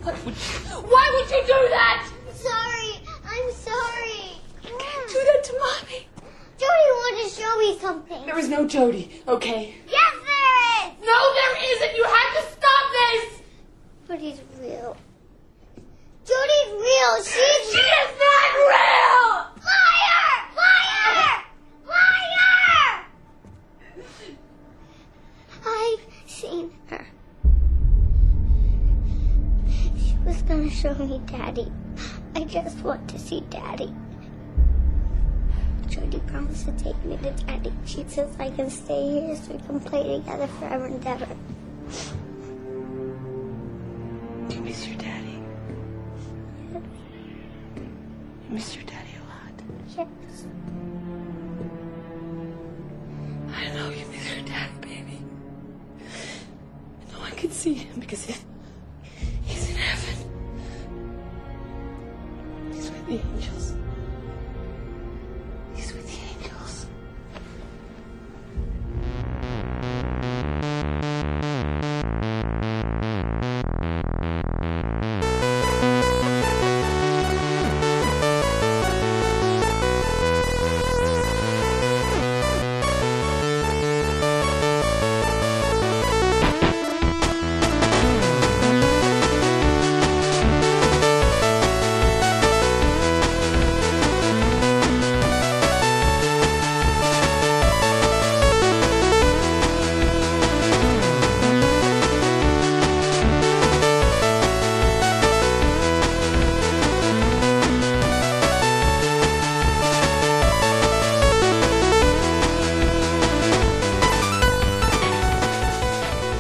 Why would you do that? I'm sorry. You can't do that to Mommy. Jody wanted to show me something. There is no Jody, okay? Yes, there is. No, there isn't. You have to stop this. But he's real. Jody's real. She is not real. Liar! Liar! Liar! I've seen her. She was gonna show me Daddy. I just want to see Daddy. Jody promised to take me to Daddy. She says I can stay here so we can play together forever and ever. Do you miss your daddy? Yes. You miss your daddy a lot. Yes. I know you miss your daddy, baby. No one can see him because he's in heaven. He's with the angels. He's with the angels.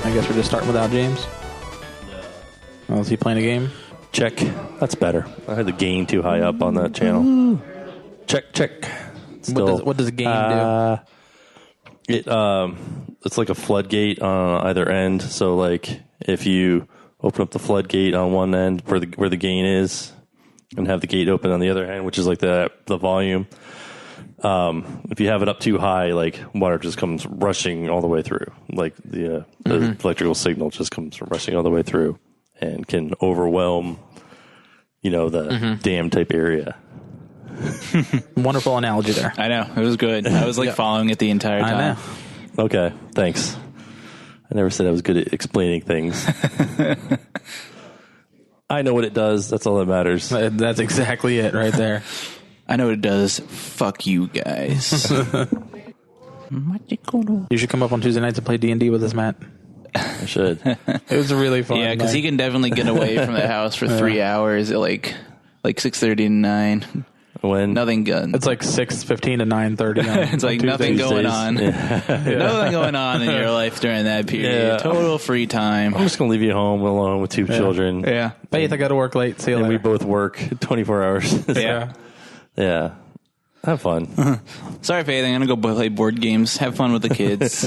I guess we're just starting without James. Oh, is he playing a game? Check. That's better. I had the gain too high up on that channel. Check. Still, What does a game do? It's like a floodgate on either end. So like if you open up the floodgate on one end where the gain is, and have the gate open on the other end, which is like the volume. If you have it up too high, like water just comes rushing all the way through. Like the electrical signal just comes rushing all the way through and can overwhelm, the dam type area. Wonderful analogy there. I know. It was good. I was following it the entire time. I know. Okay, thanks. I never said I was good at explaining things. I know what it does. That's all that matters. That's exactly it right there. I know what it does. Fuck you guys. You should come up on Tuesday nights and play D&D with us, Matt. I should. It was really fun. Yeah, because he can definitely get away from the house for 3 hours at like 6:30 to 9. When nothing good. It's like 6:15 to 9:30. It's like nothing going on. Nothing going on in your life during that period. Yeah. Total free time. I'm just gonna leave you home alone with two children. Yeah. Faith, I got to work late. See you And later. we both work 24 hours. Yeah. Yeah. Have fun. Sorry, Faith. I'm gonna go play board games. Have fun with the kids.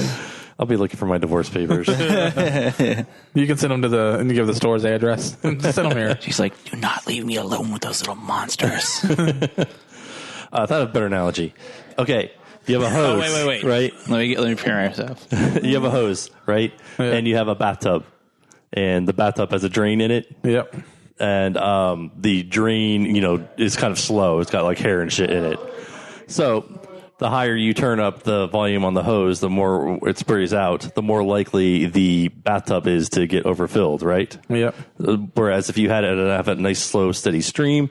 I'll be looking for my divorce papers. You can send them to and give the store's address. Send them here. She's like, do not leave me alone with those little monsters. I thought of a better analogy. Okay, you have a hose. Wait. Right? Let me prepare myself. You have a hose, right? Yeah. And you have a bathtub. And the bathtub has a drain in it. Yep. And the drain, is kind of slow. It's got like hair and shit in it. So the higher you turn up the volume on the hose, the more it sprays out, the more likely the bathtub is to get overfilled, right? Yep. Whereas if you have a nice, slow, steady stream,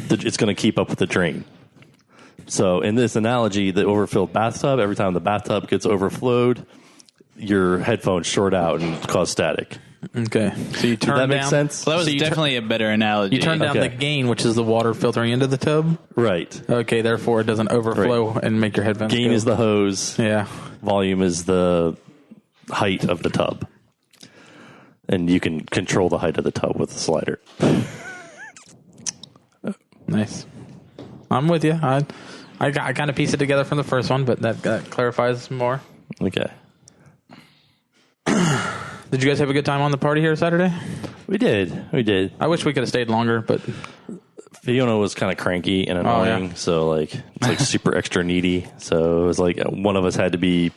it's going to keep up with the drain. So in this analogy, the overfilled bathtub, every time the bathtub gets overflowed, your headphones short out and cause static. Okay. So you turn Does that down. make sense? Well, that was definitely a better analogy. You turn down the gain, which is the water filtering into the tub. Right. Okay. Therefore, it doesn't overflow and make your headphones. Gain go. is the hose. Yeah. Volume is the height of the tub. And you can control the height of the tub with the slider. Nice. I'm with you. I kind of pieced it together from the first one, but that clarifies more. Okay. Did you guys have a good time on the party here Saturday? We did. I wish we could have stayed longer, but Fiona was kind of cranky and annoying, so it's like super extra needy. So it was like one of us had to be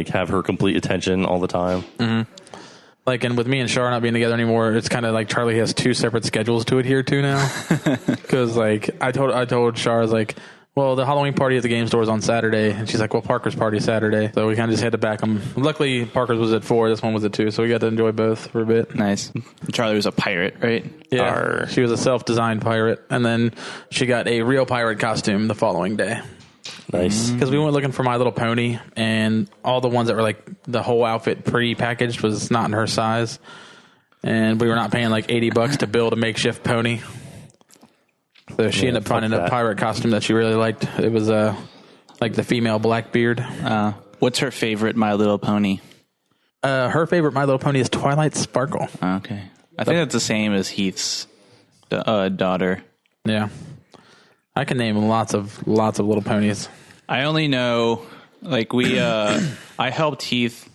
have her complete attention all the time. Mm-hmm. Like, and with me and Char not being together anymore, it's kind of like Charlie has 2 separate schedules to adhere to now. Because, like, I told Char, I was like, well, the Halloween party at the game store is on Saturday. And she's like, well, Parker's party Saturday. So we kind of just had to back them. Luckily, Parker's was at 4. This one was at 2. So we got to enjoy both for a bit. Nice. Charlie was a pirate, right? Yeah. Arr. She was a self-designed pirate. And then she got a real pirate costume the following day. Nice. Because we went looking for My Little Pony, and all the ones that were like the whole outfit pre-packaged was not in her size, and we were not paying like $80 to build a makeshift pony. So she ended up finding a pirate costume that she really liked. It was like the female Blackbeard. What's her favorite My Little Pony? Her favorite My Little Pony is Twilight Sparkle. Okay, I think that's the same as Heath's daughter. Yeah. I can name lots of little ponies. I only know, like, I helped Heath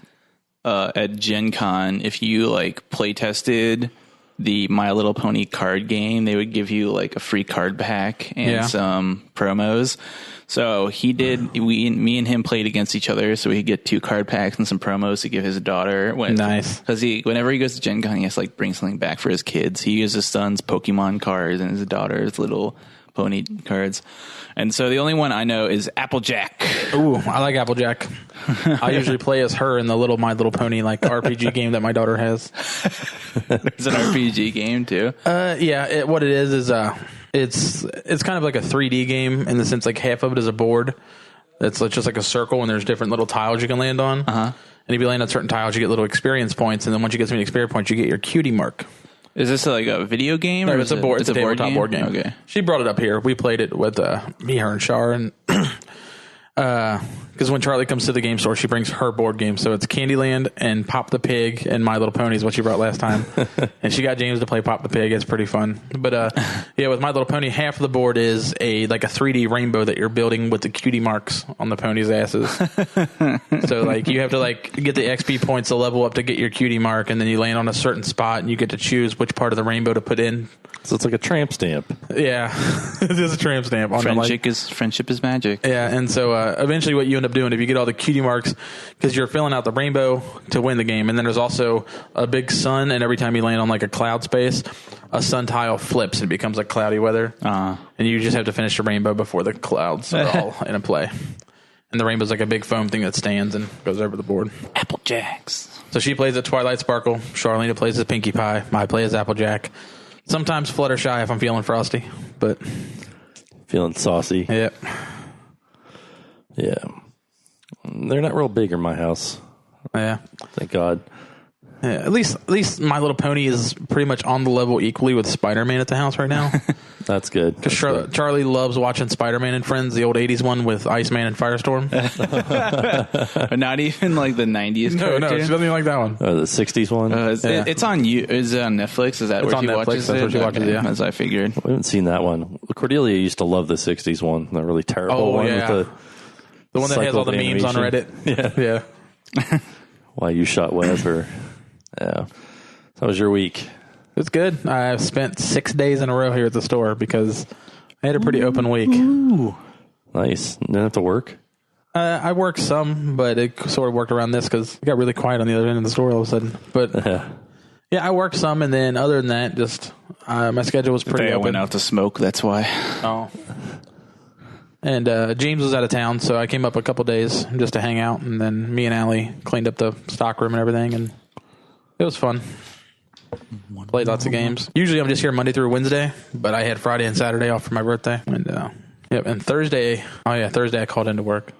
at Gen Con. If you, like, play tested the My Little Pony card game, they would give you, like, a free card pack and some promos. So he did, me and him played against each other, so we could get 2 card packs and some promos to give his daughter. Nice. Because whenever he goes to Gen Con, he has to, like, bring something back for his kids. He uses his son's Pokemon cards and his daughter's little pony cards. And so the only one I know is Applejack. Ooh, I like Applejack. I usually play as her in the little My Little Pony like RPG game that my daughter has. There's an RPG game too. Yeah, what it is it's kind of like a 3D game in the sense like half of it is a board. It's just like a circle and there's different little tiles you can land on. And if you land on certain tiles, you get little experience points, and then once you get so many experience points, you get your cutie mark. Is this like a video game? No, or it's a board. It's a tabletop board game. Okay. She brought it up here. We played it with me, her, and Char, and because when Charlie comes to the game store, she brings her board game. So it's Candyland and Pop the Pig and My Little Pony is what she brought last time. And she got James to play Pop the Pig. It's pretty fun. But yeah, with My Little Pony, half of the board is a 3D rainbow that you're building with the cutie marks on the pony's asses. So like you have to like get the XP points to level up to get your cutie mark, and then you land on a certain spot and you get to choose which part of the rainbow to put in. So it's like a tramp stamp. Yeah, it is a tramp stamp. On Friendship is magic. Yeah, and so eventually what you end up doing if you get all the cutie marks, because you're filling out the rainbow to win the game, and then there's also a big sun, and every time you land on like a cloud space, a sun tile flips and becomes like cloudy weather, and you just have to finish the rainbow before the clouds are all in a play. And the rainbow's like a big foam thing that stands and goes over the board. Applejacks. So she plays at Twilight Sparkle. Charlene plays as Pinkie Pie. I play as Applejack. Sometimes Fluttershy if I'm feeling frosty, but Feeling saucy. Yep. Yeah. They're not real big in my house. Yeah. Thank God. Yeah, at least My Little Pony is pretty much on the level equally with Spider-Man at the house right now. That's good. Because Charlie loves watching Spider-Man and Friends, the old 80s one with Iceman and Firestorm. Not even like the 90s No, she doesn't even like that one. The 60s one? It's on you. Is it on Netflix? Is that It's where on she Netflix. watches That's it? where she watches it, yeah. As I figured. We haven't seen that one. Cordelia used to love the 60s one. The really terrible one. Yeah. With The one that has all the memes on Reddit. Yeah. Yeah. Why you shot Wes or... Yeah. How was your week? It's good. I spent 6 days in a row here at the store because I had a pretty open week. Ooh. Nice. Didn't have to work? I worked some, but it sort of worked around this because it got really quiet on the other end of the store all of a sudden. But yeah, I worked some, and then other than that, just my schedule was pretty I open. went out to smoke, that's why. Oh. And James was out of town, so I came up a couple days just to hang out, and then me and Allie cleaned up the stock room and everything, and it was fun. Played lots of games. Usually I'm just here Monday through Wednesday, but I had Friday and Saturday off for my birthday. And and Thursday, Thursday I called into work.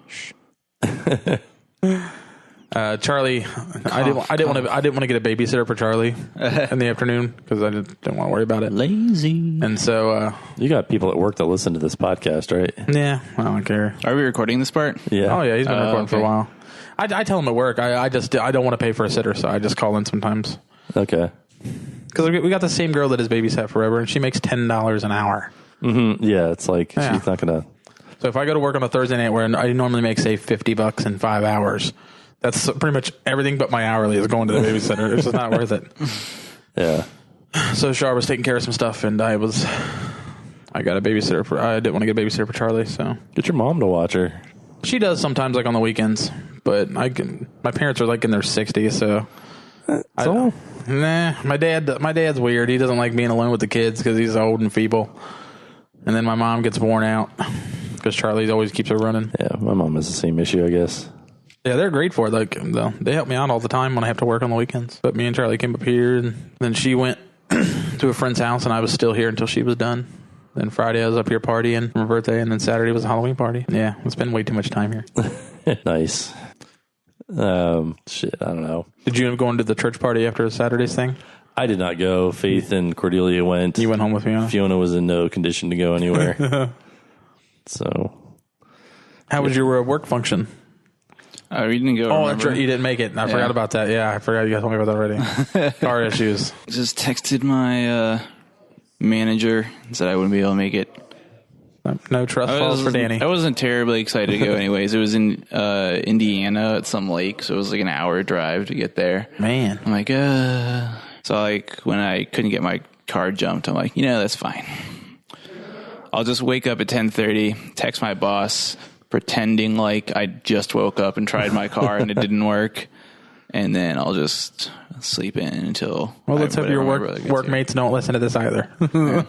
Charlie, I didn't want to get a babysitter for Charlie in the afternoon because I didn't want to worry about it. Lazy. And so you got people at work that listen to this podcast, right? Yeah, I don't care. Are we recording this part? Yeah. Oh yeah, he's been recording for a okay. while. I tell him at work. I don't want to pay for a sitter, so I just call in sometimes. Okay. Because we got the same girl that has babysat forever, and she makes $10 an hour. Mm-hmm. Yeah, it's like she's not gonna. So if I go to work on a Thursday night where I normally make say $50 in 5 hours, that's pretty much everything but my hourly is going to the babysitter. It's just not worth it. Yeah. So Char was taking care of some stuff, and I got a babysitter I didn't want to get a babysitter for Charlie, so Get your mom to watch her. she does sometimes, like on the weekends. But my parents are like in their 60s, so Nah, my dad's weird. He doesn't like being alone with the kids because he's old and feeble. And then my mom gets worn out because Charlie always keeps her running. Yeah, my mom has the same issue, I guess. Yeah, they're great for it. Like, they help me out all the time when I have to work on the weekends. But me and Charlie came up here, and then she went to a friend's house, and I was still here until she was done. Then Friday I was up here partying for my birthday, and then Saturday was a Halloween party. Yeah, it's been way too much time here. Nice. Shit, I don't know. Did you end up going to the church party after Saturday's thing? I did not go. Faith and Cordelia went. You went home with Fiona? Fiona was in no condition to go anywhere. So. How was your work function? We didn't go. Oh, that's right. You didn't make it. I forgot about that. Yeah, I forgot you guys told me about that already. Car issues. Just texted my manager and said I wouldn't be able to make it. No trust falls for Danny. I wasn't terribly excited to go anyways. It was in Indiana at some lake, so it was like an hour drive to get there. Man. I'm like, So like when I couldn't get my car jumped, I'm like, that's fine. I'll just wake up at 10:30, text my boss, pretending like I just woke up and tried my car and it didn't work. And then I'll just sleep in until. Well, let's hope your workmates don't listen to this either. No,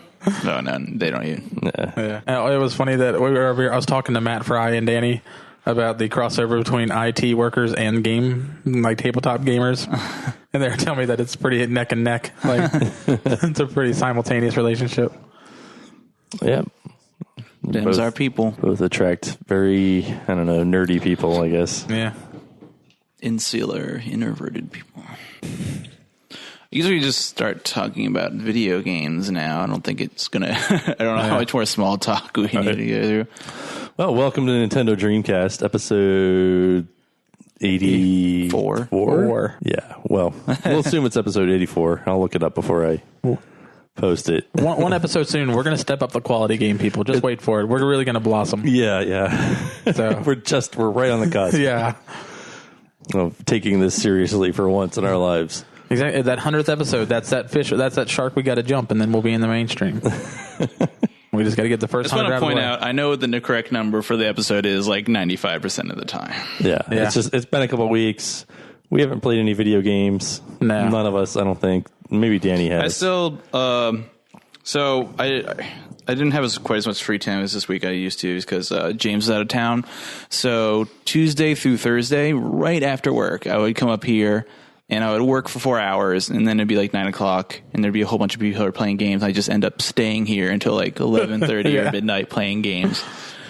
they don't even. Yeah. It was funny that we were over here. I was talking to Matt Fry and Danny about the crossover between IT workers and tabletop gamers, and they were telling me that it's pretty neck and neck. Like it's a pretty simultaneous relationship. Yeah. Them's our people. Both attract very, nerdy people, I guess. Yeah. Insular, introverted people. I guess we just start talking about video games now. I don't think it's going to... I don't know how much more small talk we need to go through. Well, welcome to Nintendo Dreamcast, episode 84. Yeah, well, we'll assume it's episode 84. I'll look it up before I post it. One episode soon. We're going to step up the quality game, people. Just wait for it. We're really going to blossom. Yeah. So we're right on the cusp. Yeah. Of taking this seriously for once in our lives. Exactly. That 100th episode, that's that shark we got to jump, and then we'll be in the mainstream. We just got to get the first 100 out of the way. I just want to point out, I know what the correct number for the episode is, like 95% of the time. Yeah. It's been a couple of weeks. We haven't played any video games. No. None of us, I don't think. Maybe Danny has. I still, so I didn't have quite as much free time as this week I used to because James is out of town. So Tuesday through Thursday, right after work, I would come up here and I would work for 4 hours, and then it'd be like 9 o'clock, and there'd be a whole bunch of people who are playing games. I just end up staying here until like 11:30 or midnight playing games.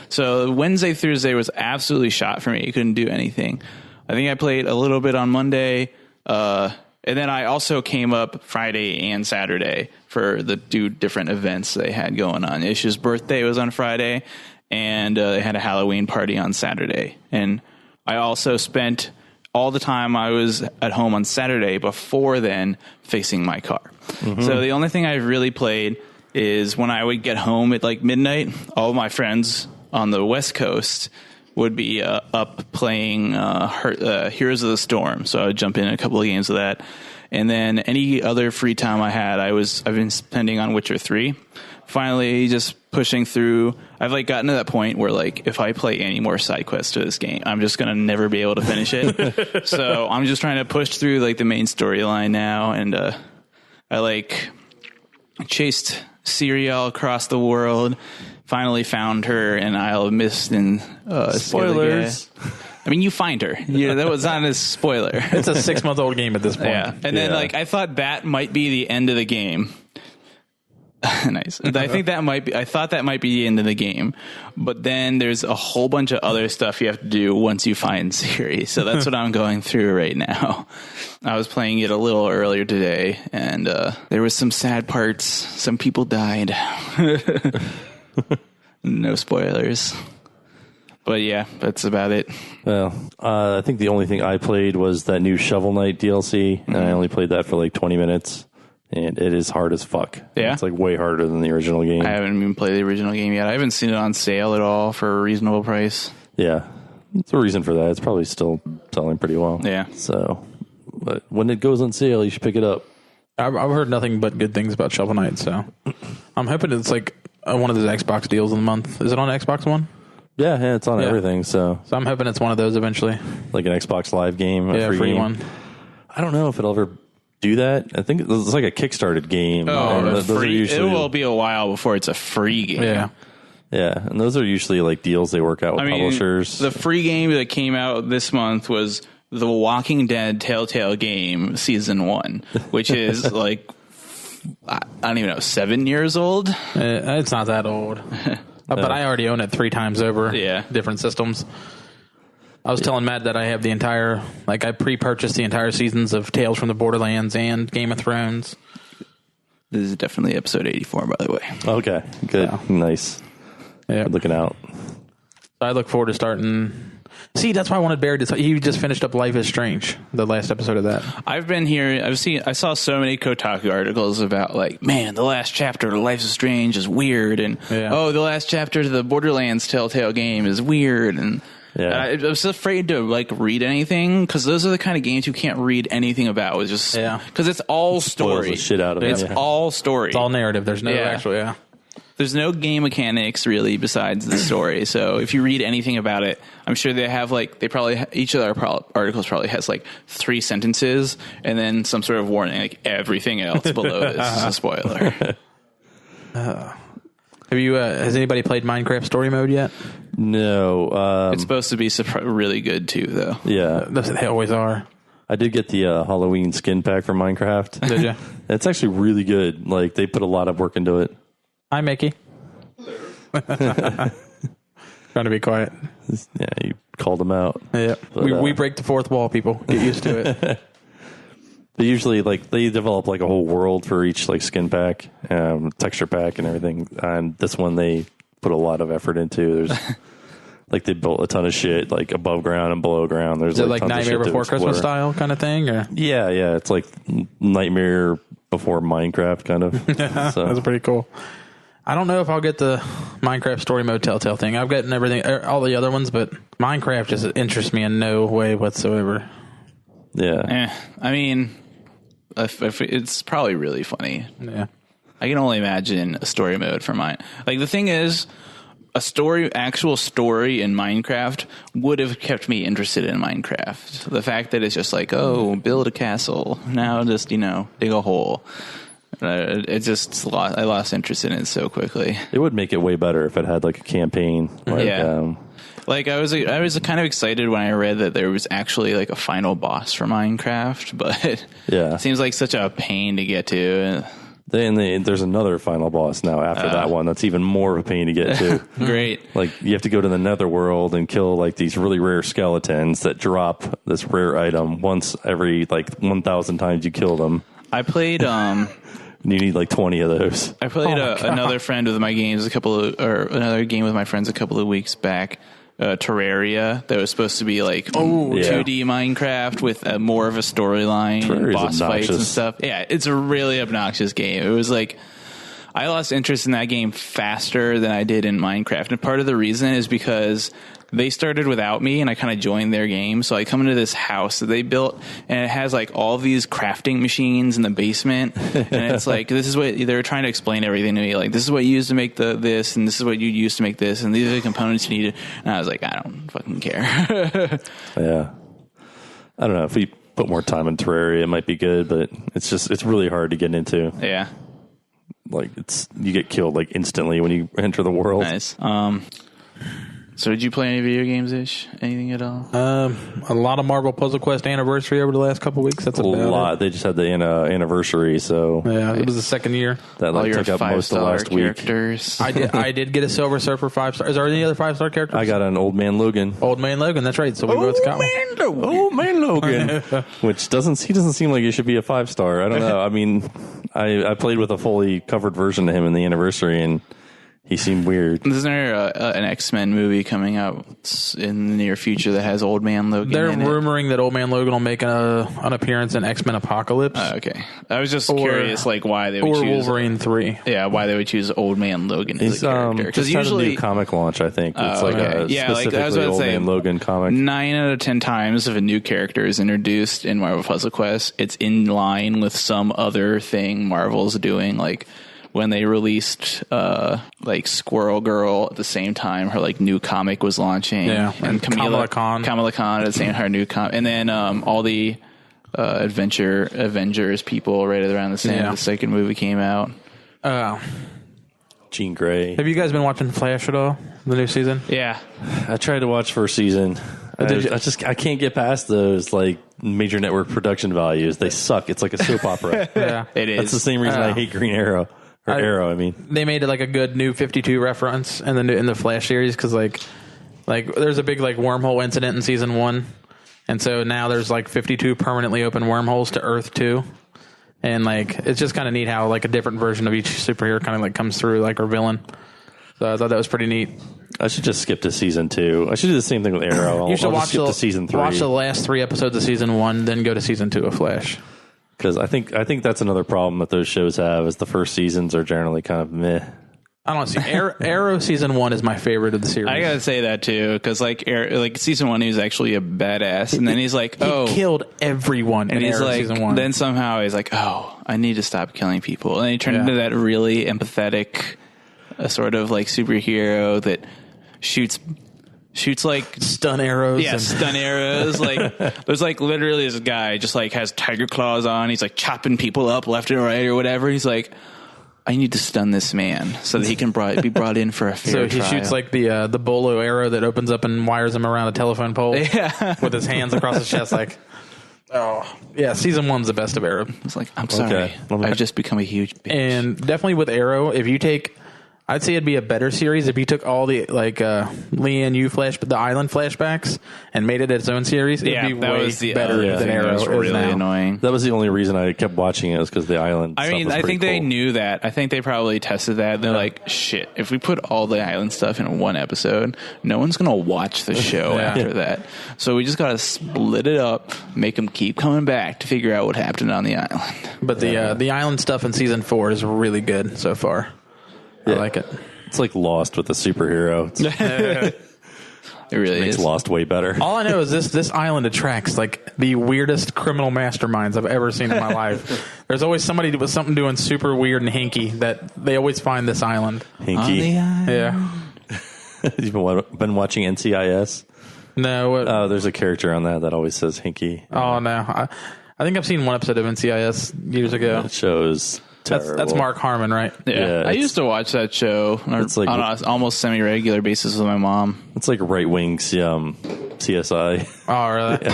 So Wednesday, Thursday was absolutely shot for me. I couldn't do anything. I think I played a little bit on Monday, and then I also came up Friday and Saturday for the two different events they had going on. Ish's birthday was on Friday, and they had a Halloween party on Saturday. And I also spent all the time I was at home on Saturday before then fixing my car. Mm-hmm. So the only thing I really played is when I would get home at like midnight, all my friends on the West Coast would be up playing Heroes of the Storm. So I would jump in a couple of games of that. And then any other free time I had, I've been spending on Witcher 3. Finally, just pushing through. I've like gotten to that point where like if I play any more side quests to this game, I'm just gonna never be able to finish it. So I'm just trying to push through like the main storyline now. And I like chased Ciri across the world. Finally found her in Isle of Mist and spoilers. I mean, you find her. That was not a spoiler. It's a 6-month-old game at this point. Yeah, and then like I thought that might be the end of the game. Nice. I thought that might be the end of the game, but then there's a whole bunch of other stuff you have to do once you find Ciri. So that's what I'm going through right now. I was playing it a little earlier today, and there was some sad parts. Some people died. No spoilers. But yeah, that's about it. Well, I think the only thing I played was that new Shovel Knight DLC, and I only played that for like 20 minutes. And it is hard as fuck. Yeah? It's like way harder than the original game. I haven't even played the original game yet. I haven't seen it on sale at all for a reasonable price. Yeah. It's a reason for that. It's probably still selling pretty well. Yeah. So, but when it goes on sale, you should pick it up. I've heard nothing but good things about Shovel Knight, so I'm hoping it's like one of those Xbox deals of the month. Is it on Xbox One? Yeah, it's on everything. So I'm hoping it's one of those eventually. Like an Xbox Live game, a free game. one. I don't know if it'll ever do that. I think it's like a Kickstarted game. Oh, those are usually, it will be a while before it's a free game. Yeah. Yeah, and those are usually like deals they work out with publishers. The free game that came out this month was The Walking Dead Telltale Game Season 1, which is like, I don't even know, 7 years old? It's not that old. But I already own it 3 times over. Yeah. Different systems. I was telling Matt that I have the entire, like I pre-purchased the entire seasons of Tales from the Borderlands and Game of Thrones. This is definitely episode 84, by the way. Okay, good. Yeah. Nice. Yeah. Good looking out. I look forward to starting. See, that's why I wanted Barry to. He just finished up Life is Strange, the last episode of that. I've been here. I saw so many Kotaku articles about like, man, the last chapter of Life is Strange is weird, and the last chapter of the Borderlands Telltale game is weird, and I was afraid to like read anything because those are the kind of games you can't read anything about. It's just because it's all story. The shit out of It's all story. It's all narrative. There's no actual. There's no game mechanics really besides the story. So if you read anything about it, I'm sure they have like each of their articles probably has like 3 sentences and then some sort of warning. Like everything else below this is a spoiler. Have you? Has anybody played Minecraft Story Mode yet? No. It's supposed to be really good too, though. Yeah, They always are. I did get the Halloween skin pack for Minecraft. Did you? It's actually really good. Like they put a lot of work into it. Hi, Mickey. Trying to be quiet. Yeah, you called them out. Yeah, But, we break the fourth wall. People get used to it. But usually, like they develop like a whole world for each like skin pack, texture pack, and everything. And this one they put a lot of effort into. There's like they built a ton of shit like above ground and below ground. There's Is it like Nightmare Before Christmas style kind of thing? Or? Yeah, it's like Nightmare Before Minecraft kind of. So. That's pretty cool. I don't know if I'll get the Minecraft Story Mode Telltale thing. I've gotten everything, all the other ones, but Minecraft just interests me in no way whatsoever. Yeah. I mean, it's probably really funny. Yeah. I can only imagine a story mode for mine. Like the thing is, actual story in Minecraft would have kept me interested in Minecraft. The fact that it's just like, oh, build a castle. Now just, dig a hole. I lost interest in it so quickly. It would make it way better if it had like a campaign. Like I was kind of excited when I read that there was actually like a final boss for Minecraft, but it seems like such a pain to get to. There's another final boss now after that one that's even more of a pain to get to. Great. Like you have to go to the netherworld and kill like these really rare skeletons that drop this rare item once every like 1,000 times you kill them. I played you need like 20 of those. I played another friend with my games another game with my friends a couple of weeks back. Terraria that was supposed to be like 2D Minecraft with more of a storyline, boss fights and stuff. Yeah, it's a really obnoxious game. It was like I lost interest in that game faster than I did in Minecraft, and part of the reason is because they started without me and I kind of joined their game. So I come into this house that they built and it has like all these crafting machines in the basement. And it's like, this is what they're trying to explain everything to me. Like, this is what you use to make this, and this is what you use to make this, and these are the components you need. And I was like, I don't fucking care. Yeah. I don't know. If we put more time in Terraria, it might be good, but it's really hard to get into. Yeah. Like you get killed like instantly when you enter the world. Nice. So did you play any video games, Ish? Anything at all? A lot of Marvel Puzzle Quest Anniversary over the last couple of weeks. That's a lot. They just had the anniversary, so yeah, it was the second year. That like took up most of last characters. Week. I did get a Silver Surfer 5-star. Is there any other 5-star characters? I got an Old Man Logan. Old Man Logan. That's right. So we both got one. Old Man Logan, which doesn't seem like he should be a 5-star. I don't know. I mean, I played with a fully covered version of him in the anniversary, and he seemed weird. Isn't there an X-Men movie coming out in the near future that has Old Man Logan They're in it? rumoring that Old Man Logan will make an appearance in X-Men Apocalypse. Okay. I was just curious, like, why they would choose... Wolverine 3. Yeah, why they would choose Old Man Logan as a character. Because usually... a new comic launch, I think. It's like a specifically Old Man Logan comic. 9 out of 10 times if a new character is introduced in Marvel Puzzle Quest, it's in line with some other thing Marvel's doing, like... when they released like Squirrel Girl at the same time her like new comic was launching, and Kamala Khan at the same time her new comic, and then all the Avengers people right around the same the second movie came out. Jean Grey. Have you guys been watching Flash at all? The new season? Yeah. I tried to watch first season. I can't get past those like major network production values. They suck. It's like a soap opera. Yeah. It is. That's the same reason I hate Green Arrow. Arrow, I mean. They made it like a good New 52 reference in the Flash series because like there's a big like wormhole incident in season 1, and so now there's like 52 permanently open wormholes to Earth 2, and like it's just kind of neat how like a different version of each superhero kind of like comes through like our villain. So I thought that was pretty neat. I should just skip to season 2. I should do the same thing with Arrow. You should I'll watch skip to season 3. Watch the last 3 episodes of season 1, then go to season 2 of Flash. Because I think that's another problem that those shows have is the first seasons are generally kind of meh. I don't see Arrow season 1 is my favorite of the series. I gotta say that too, because like season 1, he was actually a badass, and then he's like, he killed everyone, and in he's Arrow like, season 1. then somehow he's like, oh, I need to stop killing people, and he turned into that really empathetic, sort of like superhero that shoots like stun arrows. Yeah, stun arrows. Like there's like literally this guy just like has tiger claws on. He's like chopping people up left and right or whatever. He's like, I need to stun this man so that he can be brought in for a fair trial. Shoots like the bolo arrow that opens up and wires him around a telephone pole with his hands across his chest. Like, oh yeah, season 1's the best of Arrow. It's like, I'm sorry, I've just become a huge bitch. And definitely with Arrow, if you take, I'd say it'd be a better series if you took all the like Leanne Yu the island flashbacks and made it its own series. It'd be way better than Arrow. That was really annoying. That was the only reason I kept watching it was because the island. I mean, I think they knew that. I think they probably tested that. They're like, shit, if we put all the island stuff in one episode, no one's gonna watch the show after that. So we just gotta split it up, make them keep coming back to figure out what happened on the island. But the island stuff in season 4 is really good so far. I like it. It's like Lost with a superhero. It really makes Lost way better. All I know is this island attracts like the weirdest criminal masterminds I've ever seen in my life. There's always somebody with something doing super weird and hinky that they always find this island. Hinky. Yeah. You've been watching NCIS? No. There's a character on that always says hinky. Oh, no. I think I've seen one episode of NCIS years ago. That show's terrible. That's Mark Harmon, right? Yeah. I used to watch that show it's like, on an almost semi-regular basis with my mom. It's like right-wing CSI. Oh, really?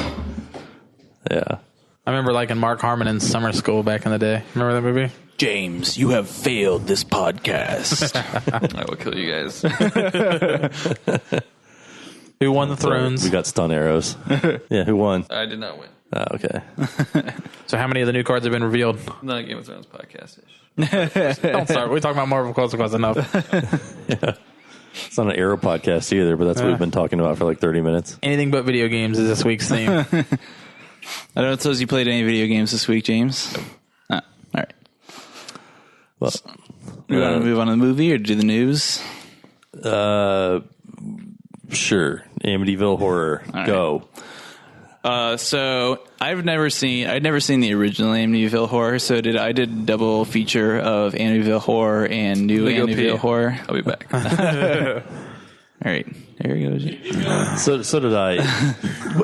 Yeah. I remember liking Mark Harmon in summer school back in the day. Remember that movie? James, you have failed this podcast. I will kill you guys. Who won the thrones? We got stun arrows. Yeah, who won? I did not win. Oh, okay. So how many of the new cards have been revealed? Not a Game of Thrones podcast-ish. Don't start. We talk about Marvel cards enough. Yeah. It's not an Arrow podcast either, but that's what we've been talking about for like 30 minutes. Anything but video games is this week's theme. I don't suppose you played any video games this week, James? All right. Well, we want to move on to the movie or do the news? Sure. Amityville Horror. All right. Go. So I'd never seen the original Amityville Horror. So I did a double feature of Amityville Horror and new Amityville Horror. I'll be back. All right, there he goes. So did I.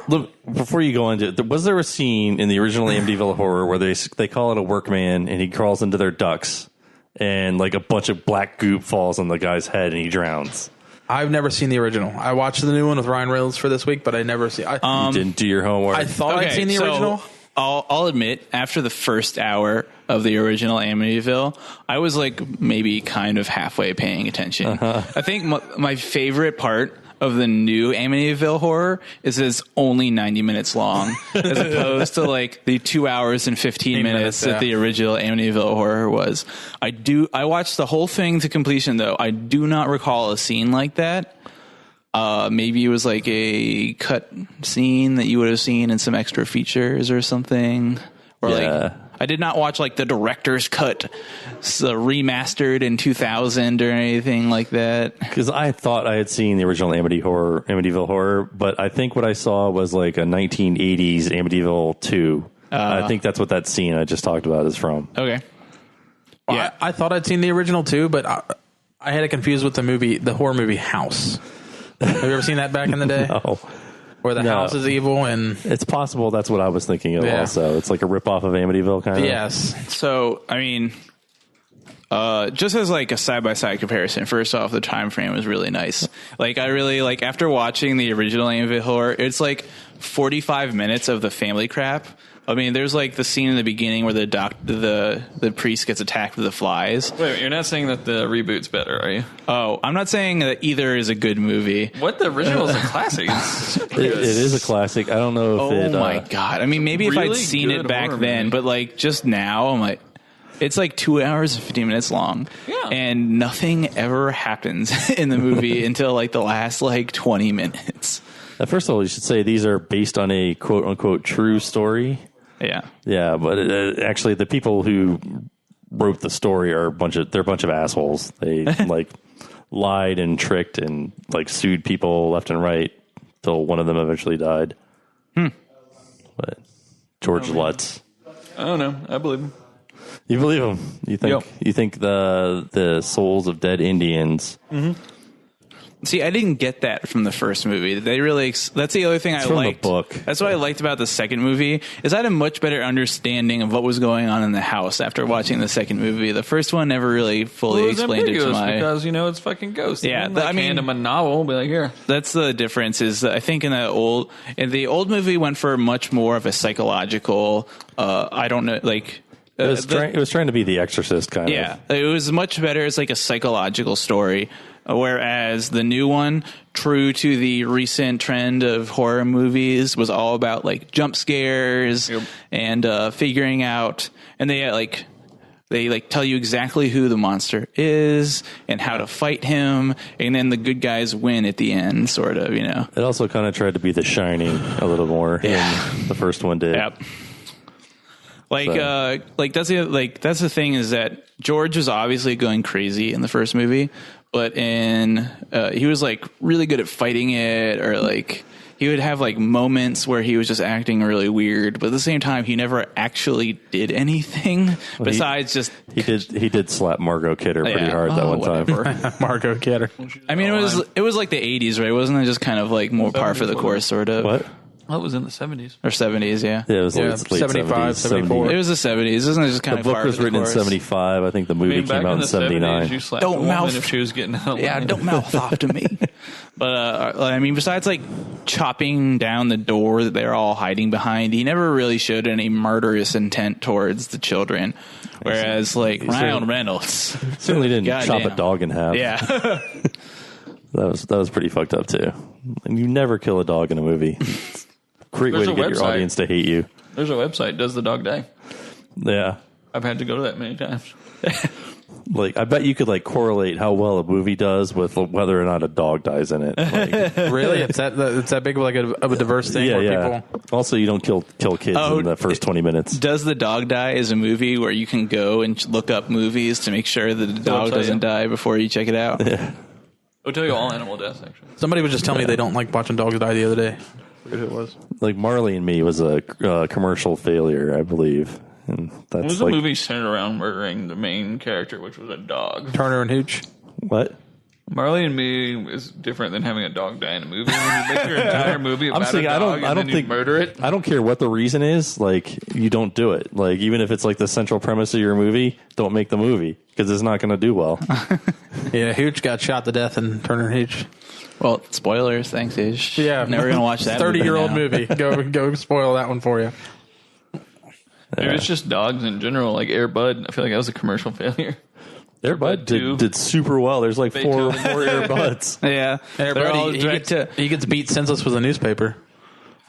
Look, before you go into it, was there a scene in the original Amityville Horror where they call it a workman and he crawls into their ducts and like a bunch of black goop falls on the guy's head and he drowns? I've never seen the original. I watched the new one with Ryan Reynolds for this week, but I never see. You didn't do your homework. I thought I'd seen the original. I'll admit, after the first hour of the original Amityville, I was like maybe kind of halfway paying attention. I think my favorite part of the new Amityville Horror is it's only 90 minutes long, as opposed to like the 2 hours and 15 minutes that the original Amityville Horror was. I watched the whole thing to completion, though. I do not recall a scene like that. Maybe it was like a cut scene that you would have seen in some extra features or something. Or like, I did not watch like the director's cut remastered in 2000 or anything like that. Because I thought I had seen the original Amityville Horror, but I think what I saw was like a 1980s Amityville 2. I think that's what that scene I just talked about is from. Okay. Well, Yeah. I thought I'd seen the original too, but I had it confused with the horror movie House. Have you ever seen that back in the day? No. where the No. house is evil and It's possible that's what I was thinking of. Yeah. Also, it's like a ripoff of Amityville kind of. yes, So, I mean, just as like a side-by-side comparison, first off, the time frame was really nice. Like, I really like, after watching the original Amityville Horror, it's like 45 minutes of the family crap. I mean, there's like the scene in the beginning where the priest gets attacked with the flies. Wait, you're not saying that the reboot's better, are you? Oh, I'm not saying that either is a good movie. What? The original is a classic. It is a classic. I don't know if Oh my god! I mean, maybe if I'd really seen it good back horror then, movie. but like just now, I'm like, it's like 2 hours and 50 minutes long, Yeah. and nothing ever happens in the movie until like the last like 20 minutes. First of all, you should say these are based on a quote unquote true story. Yeah, Yeah, but actually, the people who wrote the story are a bunch of assholes. They like lied and tricked and like sued people left and right till one of them eventually died. But George Lutz, I don't know. I believe him. you believe him? You think Yep. you think the souls of dead Indians? see, I didn't get that from the first movie. They really that's the other thing I from the liked. book. That's what I liked about the second movie is I had a much better understanding of what was going on in the house after watching the second movie. The first one never really fully Well, it was explained it to ambiguous my. because it's fucking ghosts. Yeah, Like, I mean- hand him a novel, be like, here. That's the difference. Is that I think in the old movie went for much more of a psychological. I don't know, like It was trying to be The Exorcist kind of. yeah, it was much better as like a psychological story. Whereas the new one, true to the recent trend of horror movies, was all about like jump scares and figuring out, and they tell you exactly who the monster is and how to fight him, and then the good guys win at the end, sort of, It also kind of tried to be The Shining a little more than the first one did. Yep. That's the thing is that George was obviously going crazy in the first movie, but he was like really good at fighting it, or like he would have like moments where he was just acting really weird, but at the same time he never actually did anything besides just. He did slap Margot Kidder pretty hard that one time. whatever. Margot Kidder. I mean, it was like the 80s, right? Wasn't it just kind of like more par for the course, sort of? What? That was in the 70s. Or 70s, yeah. Yeah, it was late 75, 70s, 74. It was the 70s, isn't it? Just kind The of book par was for the written in course? 75. I think the movie back came out in the 79. 70s, you slapped Don't a woman mouth. if she was getting out. Yeah, don't mouth off to me. But I mean, besides like chopping down the door that they're all hiding behind, he never really showed any murderous intent towards the children. Whereas like Ryan Reynolds, Certainly didn't chop Goddamn. a dog in half. yeah, That was pretty fucked up too. And you never kill a dog in a movie. It's a great way There's to a get your website. audience to hate you. There's a website, Does the Dog Die? Yeah. I've had to go to that many times. Like, I bet you could like correlate how well a movie does with whether or not a dog dies in it. Like, Really? It's that big of like of a diverse thing yeah, where yeah. people. Also, you don't kill kids Oh, in the first 20 minutes. Does the Dog Die is a movie where you can go and look up movies to make sure that the dog website, doesn't yeah. die before you check it out. It'll tell you all animal deaths, actually. Somebody was just telling me they don't like watching dogs die the other day. I forget who it was. Like Marley and Me was a commercial failure, I believe. And It that's was a like movie centered around murdering the main character, which was a dog. Turner and Hooch. what? Marley and Me is different than having a dog die in a movie. When you make your entire movie about saying, a I dog don't and then think you murder it. I don't care what the reason is. Like, you don't do it. Like, even if it's like the central premise of your movie, don't make the movie because it's not going to do well. Yeah, Hooch got shot to death in Turner and Hooch. Well, spoilers, thanks, Ish. Yeah, I'm never gonna watch that. 30-year-old now. movie. Go spoil that one for you. Maybe it's just dogs in general, like Air Bud. I feel like that was a commercial failure. Air Bud Two. did super well. There's like four Beethoven. Air Buds. Yeah, they're all he gets beat senseless with a newspaper.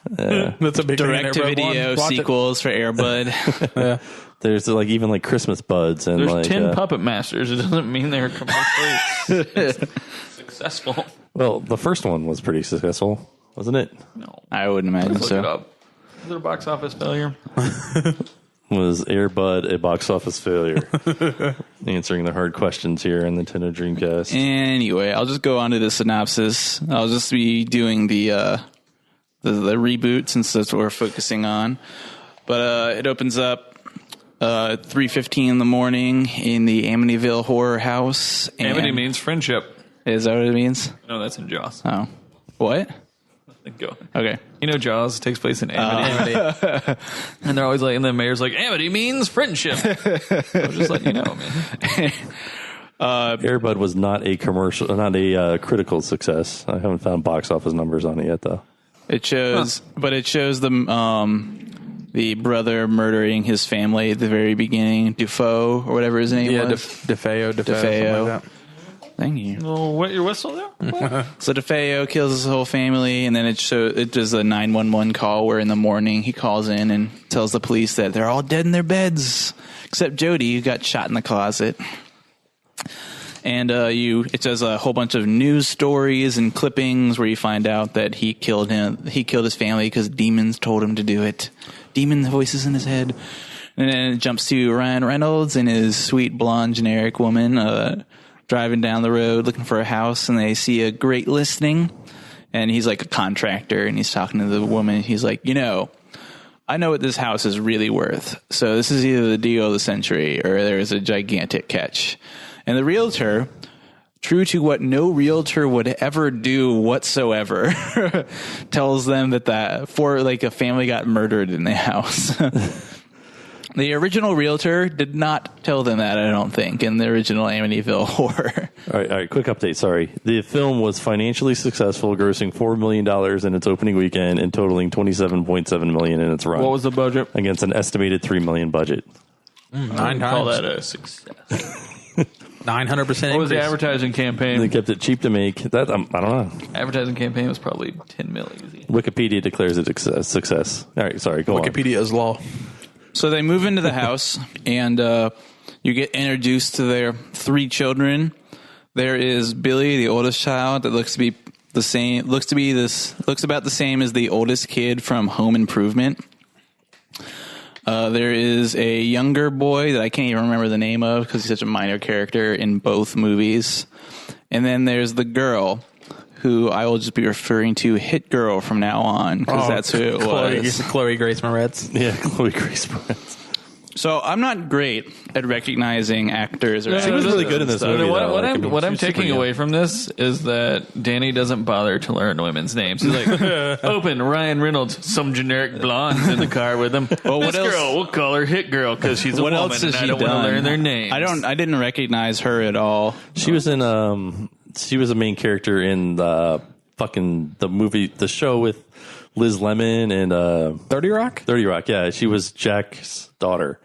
That's a big direct to video sequels for Air Bud. Yeah. There's like even like Christmas buds and There's like 10 Puppet Masters. It doesn't mean they're commercially successful. well, the first one was pretty successful, wasn't it? No. I wouldn't imagine Let's look it so. up. Is it a box office failure? Was Air Bud a box office failure? Answering the hard questions here on Nintendo Dreamcast. Anyway, I'll just go on to the synopsis. I'll just be doing the reboot since that's what we're focusing on. But it opens up 3:15 in the morning in the Amityville Horror House. And Amity means friendship. is that what it means? No, that's in Jaws. Oh, what? Go. Okay. You know, Jaws takes place in Amity. And they're always like, and the mayor's like, Amity means friendship. I was just like, man. Air Bud was not a critical success. I haven't found box office numbers on it yet, though. It shows, but it shows the brother murdering his family at the very beginning, Defoe or whatever his name was. DeFeo. DeFeo. Like that. Thank you. Well, what your whistle there? So DeFeo kills his whole family, and then it does a 911 call where in the morning he calls in and tells the police that they're all dead in their beds except Jody, who got shot in the closet. And it does a whole bunch of news stories and clippings where you find out that he killed his family because demons told him to do it. Demon voices in his head. And then it jumps to Ryan Reynolds and his sweet blonde generic woman driving down the road looking for a house, and they see a great listing. And he's like a contractor, and he's talking to the woman. He's like, I know what this house is really worth. So this is either the deal of the century or there's a gigantic catch. And the realtor, true to what no realtor would ever do whatsoever, tells them that a family got murdered in the house. The original realtor did not tell them that, I don't think, in the original Amityville Horror. All right, quick update, sorry. The film was financially successful, grossing $4 million in its opening weekend and totaling $27.7 million in its run. What was the budget? Against an estimated $3 million budget. 9 times. Call that a success. 900%. What was the advertising campaign? They kept it cheap to make. That I don't know. Advertising campaign was probably $10 million. Easy. Wikipedia declares it a success. All right, sorry, go on. Wikipedia is law. So they move into the house, and you get introduced to their 3 children. There is Billy, the oldest child, that looks about the same as the oldest kid from Home Improvement. There is a younger boy that I can't even remember the name of because he's such a minor character in both movies. And then there's the girl, who I will just be referring to Hit Girl from now on, because that's who it was. Chloe Grace Moretz. Yeah, Chloe Grace Moretz. So I'm not great at recognizing actors. She was really good in this movie. What I'm taking away from this is that Danny doesn't bother to learn women's names. He's like, open Ryan Reynolds, some generic blondes in the car with him. Well, this girl, we'll call her Hit Girl because she's a what woman else and has I she don't want to done? learn their names. I didn't recognize her at all. She was in she was a main character in the movie, the show with Liz Lemon and 30 Rock? 30 Rock, yeah. She was Jack's daughter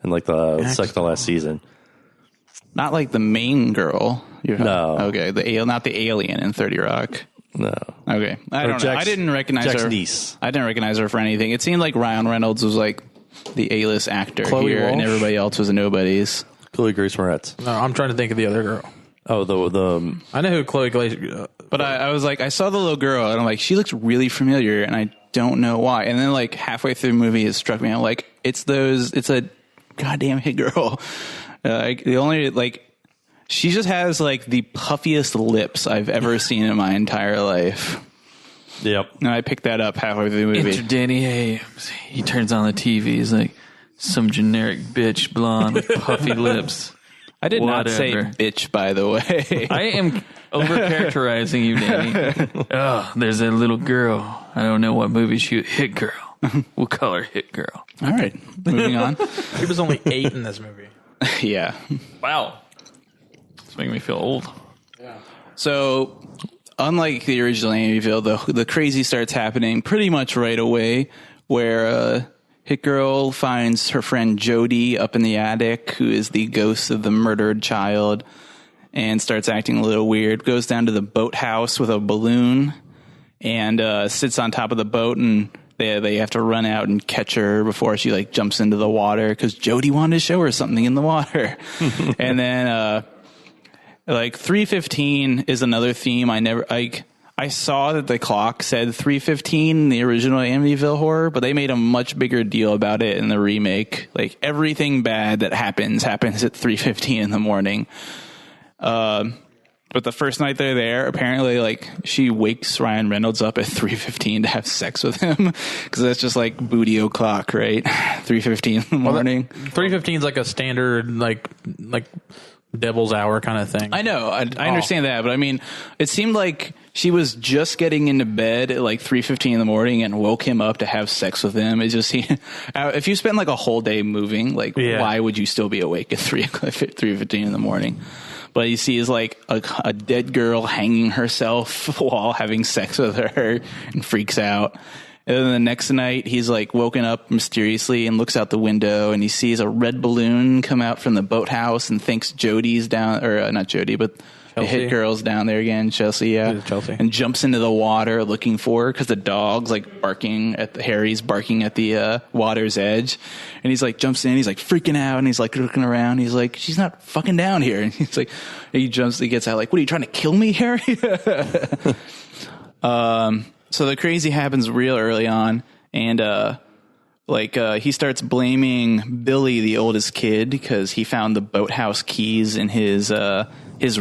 in like the second to last season. Not like the main girl. No. Okay, not the alien in 30 Rock. No. Okay. I don't know. I didn't recognize Jack's her. niece. I didn't recognize her for anything. It seemed like Ryan Reynolds was like the A-list actor Chloe here, Walsh? and everybody else was nobodies. Chloe Grace Moretz. No, I'm trying to think of the other girl. Oh, the I know who Chloe Grace. But I was like, I saw the little girl, and I'm like, she looks really familiar, and I don't know why. And then like halfway through the movie, it struck me. I'm like, it's a goddamn Hit Girl. She just has like the puffiest lips I've ever seen in my entire life. Yep. And I picked that up halfway through the movie. Enter Danny Ames. He turns on the TV. He's like, some generic bitch blonde with puffy lips. I did not say bitch, by the way. I am overcharacterizing you, Danny. Oh, there's a little girl. I don't know what movie she Hit Girl. We'll call her Hit Girl. All right, moving on. She was only 8 in this movie. Yeah. Wow. It's making me feel old. Yeah. So, unlike the original Amityville, the crazy starts happening pretty much right away, where Hit Girl finds her friend Jody up in the attic, who is the ghost of the murdered child, and starts acting a little weird. Goes down to the boathouse with a balloon and sits on top of the boat, and they have to run out and catch her before she like jumps into the water because Jody wanted to show her something in the water. And then like 3:15 is another theme. I saw that the clock said 3:15 in the original Amityville Horror, but they made a much bigger deal about it in the remake. Like everything bad that happens at 3:15 in the morning. But the first night they're there, apparently, like, she wakes Ryan Reynolds up at 3:15 to have sex with him. Because that's just, like, booty o'clock, right? 3:15 in the morning. 3:15 is like a standard, like devil's hour kind of thing. I know. I understand that, but I mean, it seemed like she was just getting into bed at like 3:15 in the morning and woke him up to have sex with him. It just if you spend like a whole day moving, like why would you still be awake at 3:15 in the morning? But you see is like a dead girl hanging herself while having sex with her and freaks out. And then the next night, he's like woken up mysteriously and looks out the window and he sees a red balloon come out from the boathouse and thinks Jody's down, or not Jody, but the hit girl's down there again, Chelsea, Chelsea. And jumps into the water looking for her because the dog's like Harry's barking at the water's edge. And he's like, jumps in, he's like freaking out and he's like looking around. He's like, she's not fucking down here. And he's like, he gets out like, what are you trying to kill me, Harry? So the crazy happens real early on, and he starts blaming Billy, the oldest kid, because he found the boathouse keys in his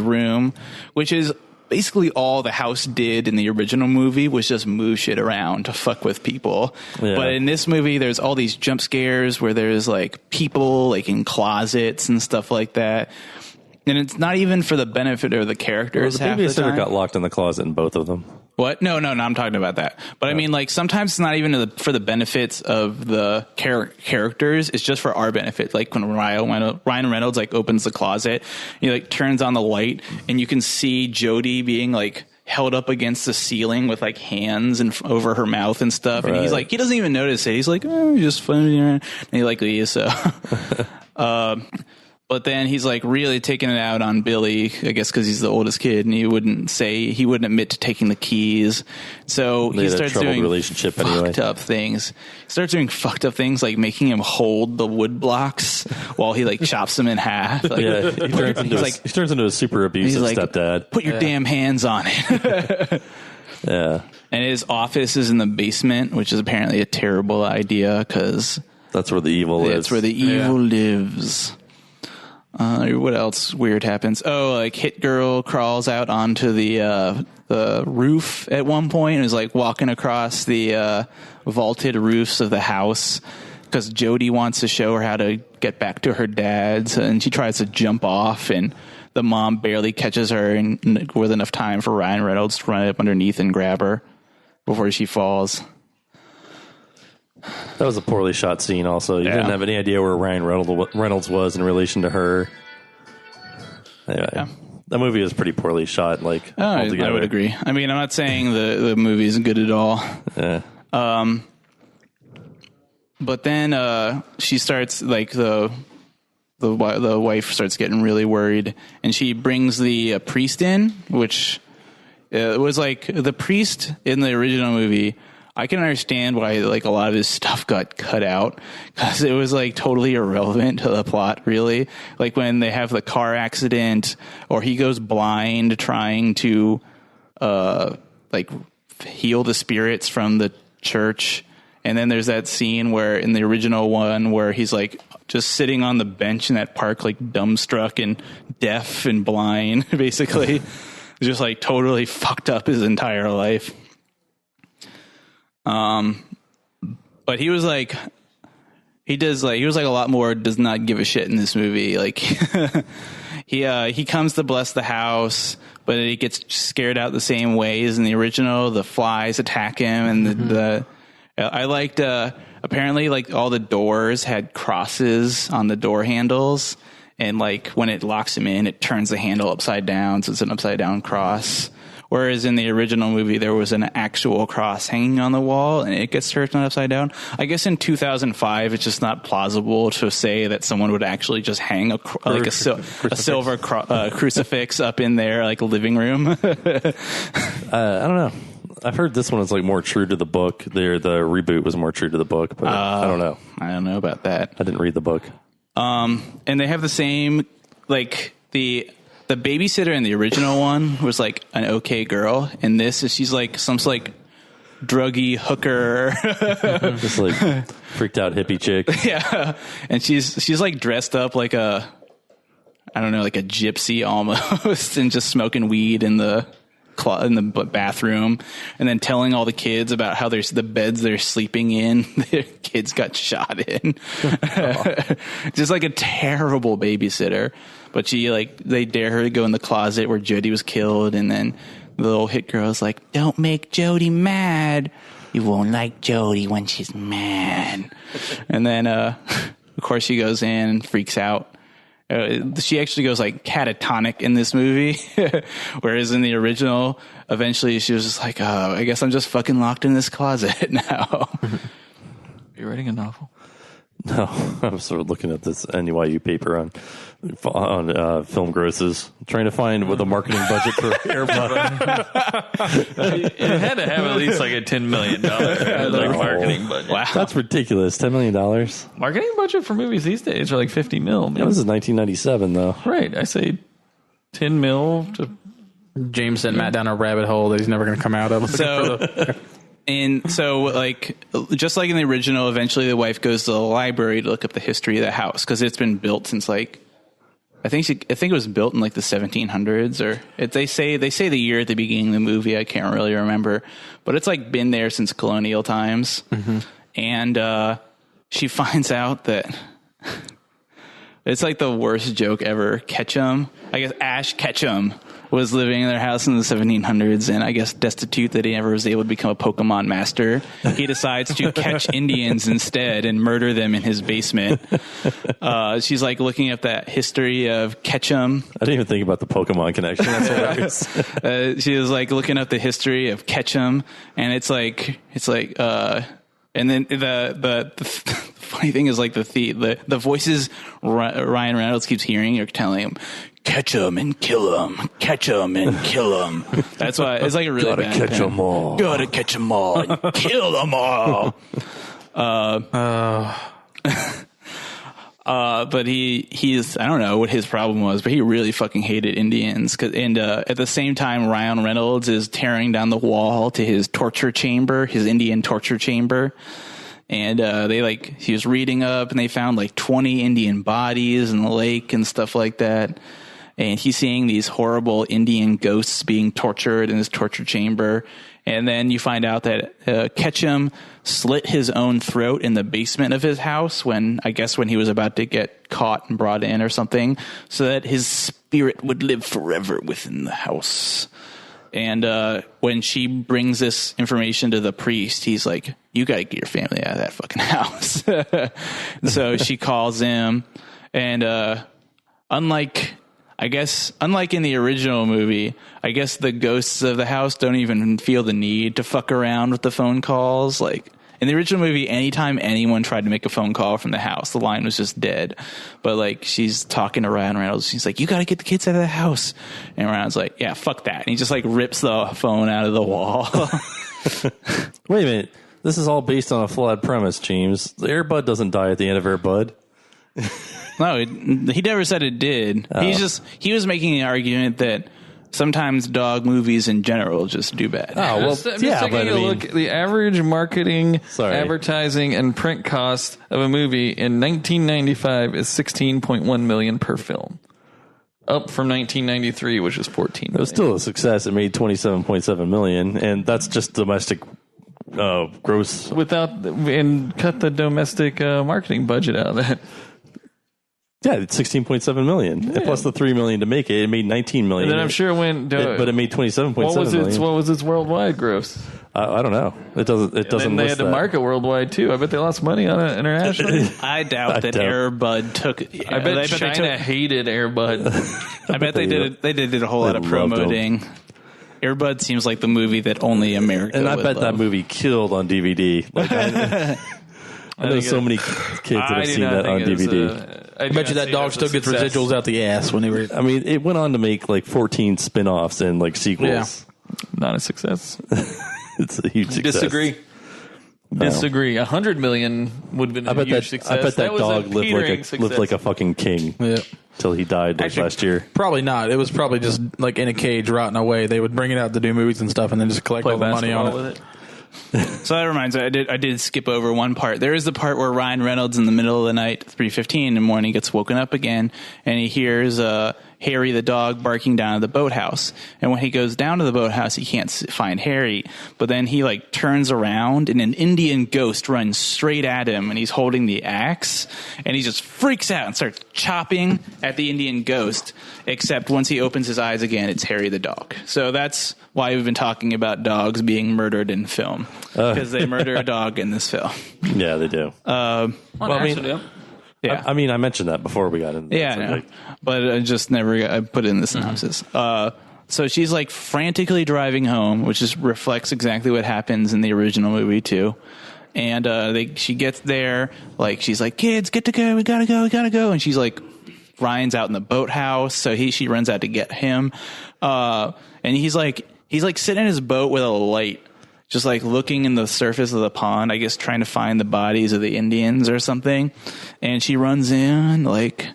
room, which is basically all the house did in the original movie was just move shit around to fuck with people. Yeah. But in this movie, there's all these jump scares where there's like people like in closets and stuff like that. And it's not even for the benefit of the characters. Well, the babysitter got locked in the closet in both of them. What? No, I'm talking about that. But I mean, like, sometimes it's not even for the benefits of the characters. It's just for our benefit. Like when Ryan Reynolds like opens the closet, he like turns on the light, and you can see Jodie being like held up against the ceiling with like hands and over her mouth and stuff. Right. And he's like, he doesn't even notice it. He's like, oh, just funny. And he like leaves. So. But then he's like really taking it out on Billy, I guess, because he's the oldest kid, and he wouldn't admit to taking the keys. So he starts doing fucked up things. He starts doing fucked up things like making him hold the wood blocks while he like chops them in half. Like, yeah, he turns into a super abusive stepdad. Put your damn hands on it. Yeah. And his office is in the basement, which is apparently a terrible idea because that's where the evil lives. That's where the evil lives. What else weird happens? Oh, like Hit Girl crawls out onto the roof at one point and is like walking across the vaulted roofs of the house because Jodie wants to show her how to get back to her dad's, and she tries to jump off, and the mom barely catches her with enough time for Ryan Reynolds to run up underneath and grab her before she falls. That was a poorly shot scene also. You didn't have any idea where Ryan Reynolds was in relation to her. Anyway, that movie is pretty poorly shot, like, altogether. I would agree. I mean, I'm not saying the movie isn't good at all. Yeah. But then she starts, like, the wife starts getting really worried, and she brings the priest in, which was like the priest in the original movie. I can understand why like a lot of his stuff got cut out because it was like totally irrelevant to the plot, really. Like when they have the car accident or he goes blind trying to like heal the spirits from the church. And then there's that scene where in the original one where he's like just sitting on the bench in that park, like dumbstruck and deaf and blind, basically. Just like totally fucked up his entire life. But he was like a lot more does not give a shit in this movie. Like he comes to bless the house, but he gets scared out the same way as in the original. The flies attack him, and I liked apparently like all the doors had crosses on the door handles, and like when it locks him in, it turns the handle upside down, so it's an upside down cross. Whereas in the original movie, there was an actual cross hanging on the wall, and it gets turned upside down. I guess in 2005, it's just not plausible to say that someone would actually just hang a silver crucifix up in their like living room. I don't know. I've heard this one is like more true to the book. The reboot was more true to the book, but I don't know. I don't know about that. I didn't read the book. And they have the same like the babysitter in the original one was like an okay girl. In this, she's like some like druggy hooker, just like freaked out hippie chick. Yeah, and she's like dressed up like like a gypsy almost, and just smoking weed in the bathroom, and then telling all the kids about how there's the beds they're sleeping in, their kids got shot in. Just like a terrible babysitter. But they dare her to go in the closet where Jody was killed, and then the little hit girl is like, "Don't make Jody mad. You won't like Jody when she's mad." And then, of course, she goes in and freaks out. She actually goes like catatonic in this movie, whereas in the original, eventually she was just like, "Oh, I guess I'm just fucking locked in this closet now." Are you writing a novel? No, I'm sort of looking at this NYU paper on film grosses, trying to find with a marketing budget for Air Bud. It had to have at least like a $10 million marketing budget. Wow, That's ridiculous. $10 million. Marketing budget for movies these days are like 50 mil. Yeah, this is 1997, though. Right. I say 10 mil to. James sent Matt down a rabbit hole that he's never going to come out of. And so, like, just like in the original, eventually the wife goes to the library to look up the history of the house because it's been built since like I think it was built in like the 1700s, or they say the year at the beginning of the movie. I can't really remember, but it's like been there since colonial times. Mm-hmm. And she finds out that it's like the worst joke ever. Ketchum, I guess Ash Ketchum was living in their house in the 1700s, and I guess destitute that he never was able to become a Pokemon master. He decides to catch Indians instead and murder them in his basement. She's like looking up that history of Ketchum. I didn't even think about the Pokemon connection. That's hilarious. She was like looking up the history of Ketchum, and it's like, and then the funny thing is like the voices Ryan Reynolds keeps hearing are telling him, "Catch 'em and kill 'em. Catch 'em and kill 'em." That's why it's like a really Gotta bad catch pen. 'em all. Gotta catch 'em all and kill 'em all. But he's I don't know what his problem was, but he really fucking hated Indians. And at the same time, Ryan Reynolds is tearing down the wall to his torture chamber, his Indian torture chamber. And he was reading up, and they found like 20 Indian bodies in the lake and stuff like that. And he's seeing these horrible Indian ghosts being tortured in his torture chamber. And then you find out that Ketchum slit his own throat in the basement of his house when he was about to get caught and brought in or something, so that his spirit would live forever within the house. And when she brings this information to the priest, he's like, "You got to get your family out of that fucking house." So she calls him, and unlike in the original movie, I guess the ghosts of the house don't even feel the need to fuck around with the phone calls. Like in the original movie, anytime anyone tried to make a phone call from the house, the line was just dead. But like she's talking to Ryan Reynolds, she's like, "You got to get the kids out of the house," and Ryan's like, "Yeah, fuck that," and he just like rips the phone out of the wall. Wait a minute. This is all based on a flawed premise, James. The Air Bud doesn't die at the end of Air Bud. No, he never said it did. Oh. He was making an argument that sometimes dog movies in general just do bad. Oh, well, I'm just yeah, taking but a look. The average marketing, advertising, and print cost of a movie in 1995 is $16.1 million per film, up from 1993, which was $14 million. It was still a success. It made $27.7 million, and that's just domestic gross. And cut the domestic marketing budget out of that. Yeah, it's $16.7 million. Yeah. Plus the $3 million to make it. It made $19 million. And then I'm sure it went. But it made $27.7 million. What was its worldwide gross? I don't know. It doesn't. And they had to market worldwide too. I bet they lost money on it internationally. I doubt that Air Bud took. I bet China hated Air Bud. I bet they did. They did a whole lot of promoting. Air Bud seems like the movie that only America. And I would bet love. that movie killed on DVD. Like I know so many kids that have seen that on DVD. I bet you that dog still gets residuals out the ass when they were. I mean, it went on to make like 14 spin-offs and like sequels. Yeah. Not a success. It's a huge success. Disagree. 100 million would have been a huge success. I bet that dog lived like a fucking king. Yeah. Till he died last year. Probably not. It was probably just like in a cage rotting away. They would bring it out to do movies and stuff and then just collect all the money on it. So that reminds me, I did skip over one part. There is the part where Ryan Reynolds in the middle of the night, 3:15 in the morning, gets woken up again, and he hears Harry the dog barking down at the boathouse. And when he goes down to the boathouse, he can't find Harry. But then he like turns around and an Indian ghost runs straight at him, and he's holding the axe, and he just freaks out and starts chopping at the Indian ghost. Except once he opens his eyes again, it's Harry the dog. So that's why we've been talking about dogs being murdered in film, because they murder a dog in this film. Yeah, they do. Yeah. I mean, I mentioned that before we got into Yeah, that, I know. But I just never I put it in the synopsis. So she's like frantically driving home, which just reflects exactly what happens in the original movie too. And she gets there, like she's like, "Kids, get to go, we gotta go," and she's like, Ryan's out in the boathouse, so she runs out to get him, and he's like sitting in his boat with a light, just like looking in the surface of the pond, I guess trying to find the bodies of the Indians or something. And she runs in like,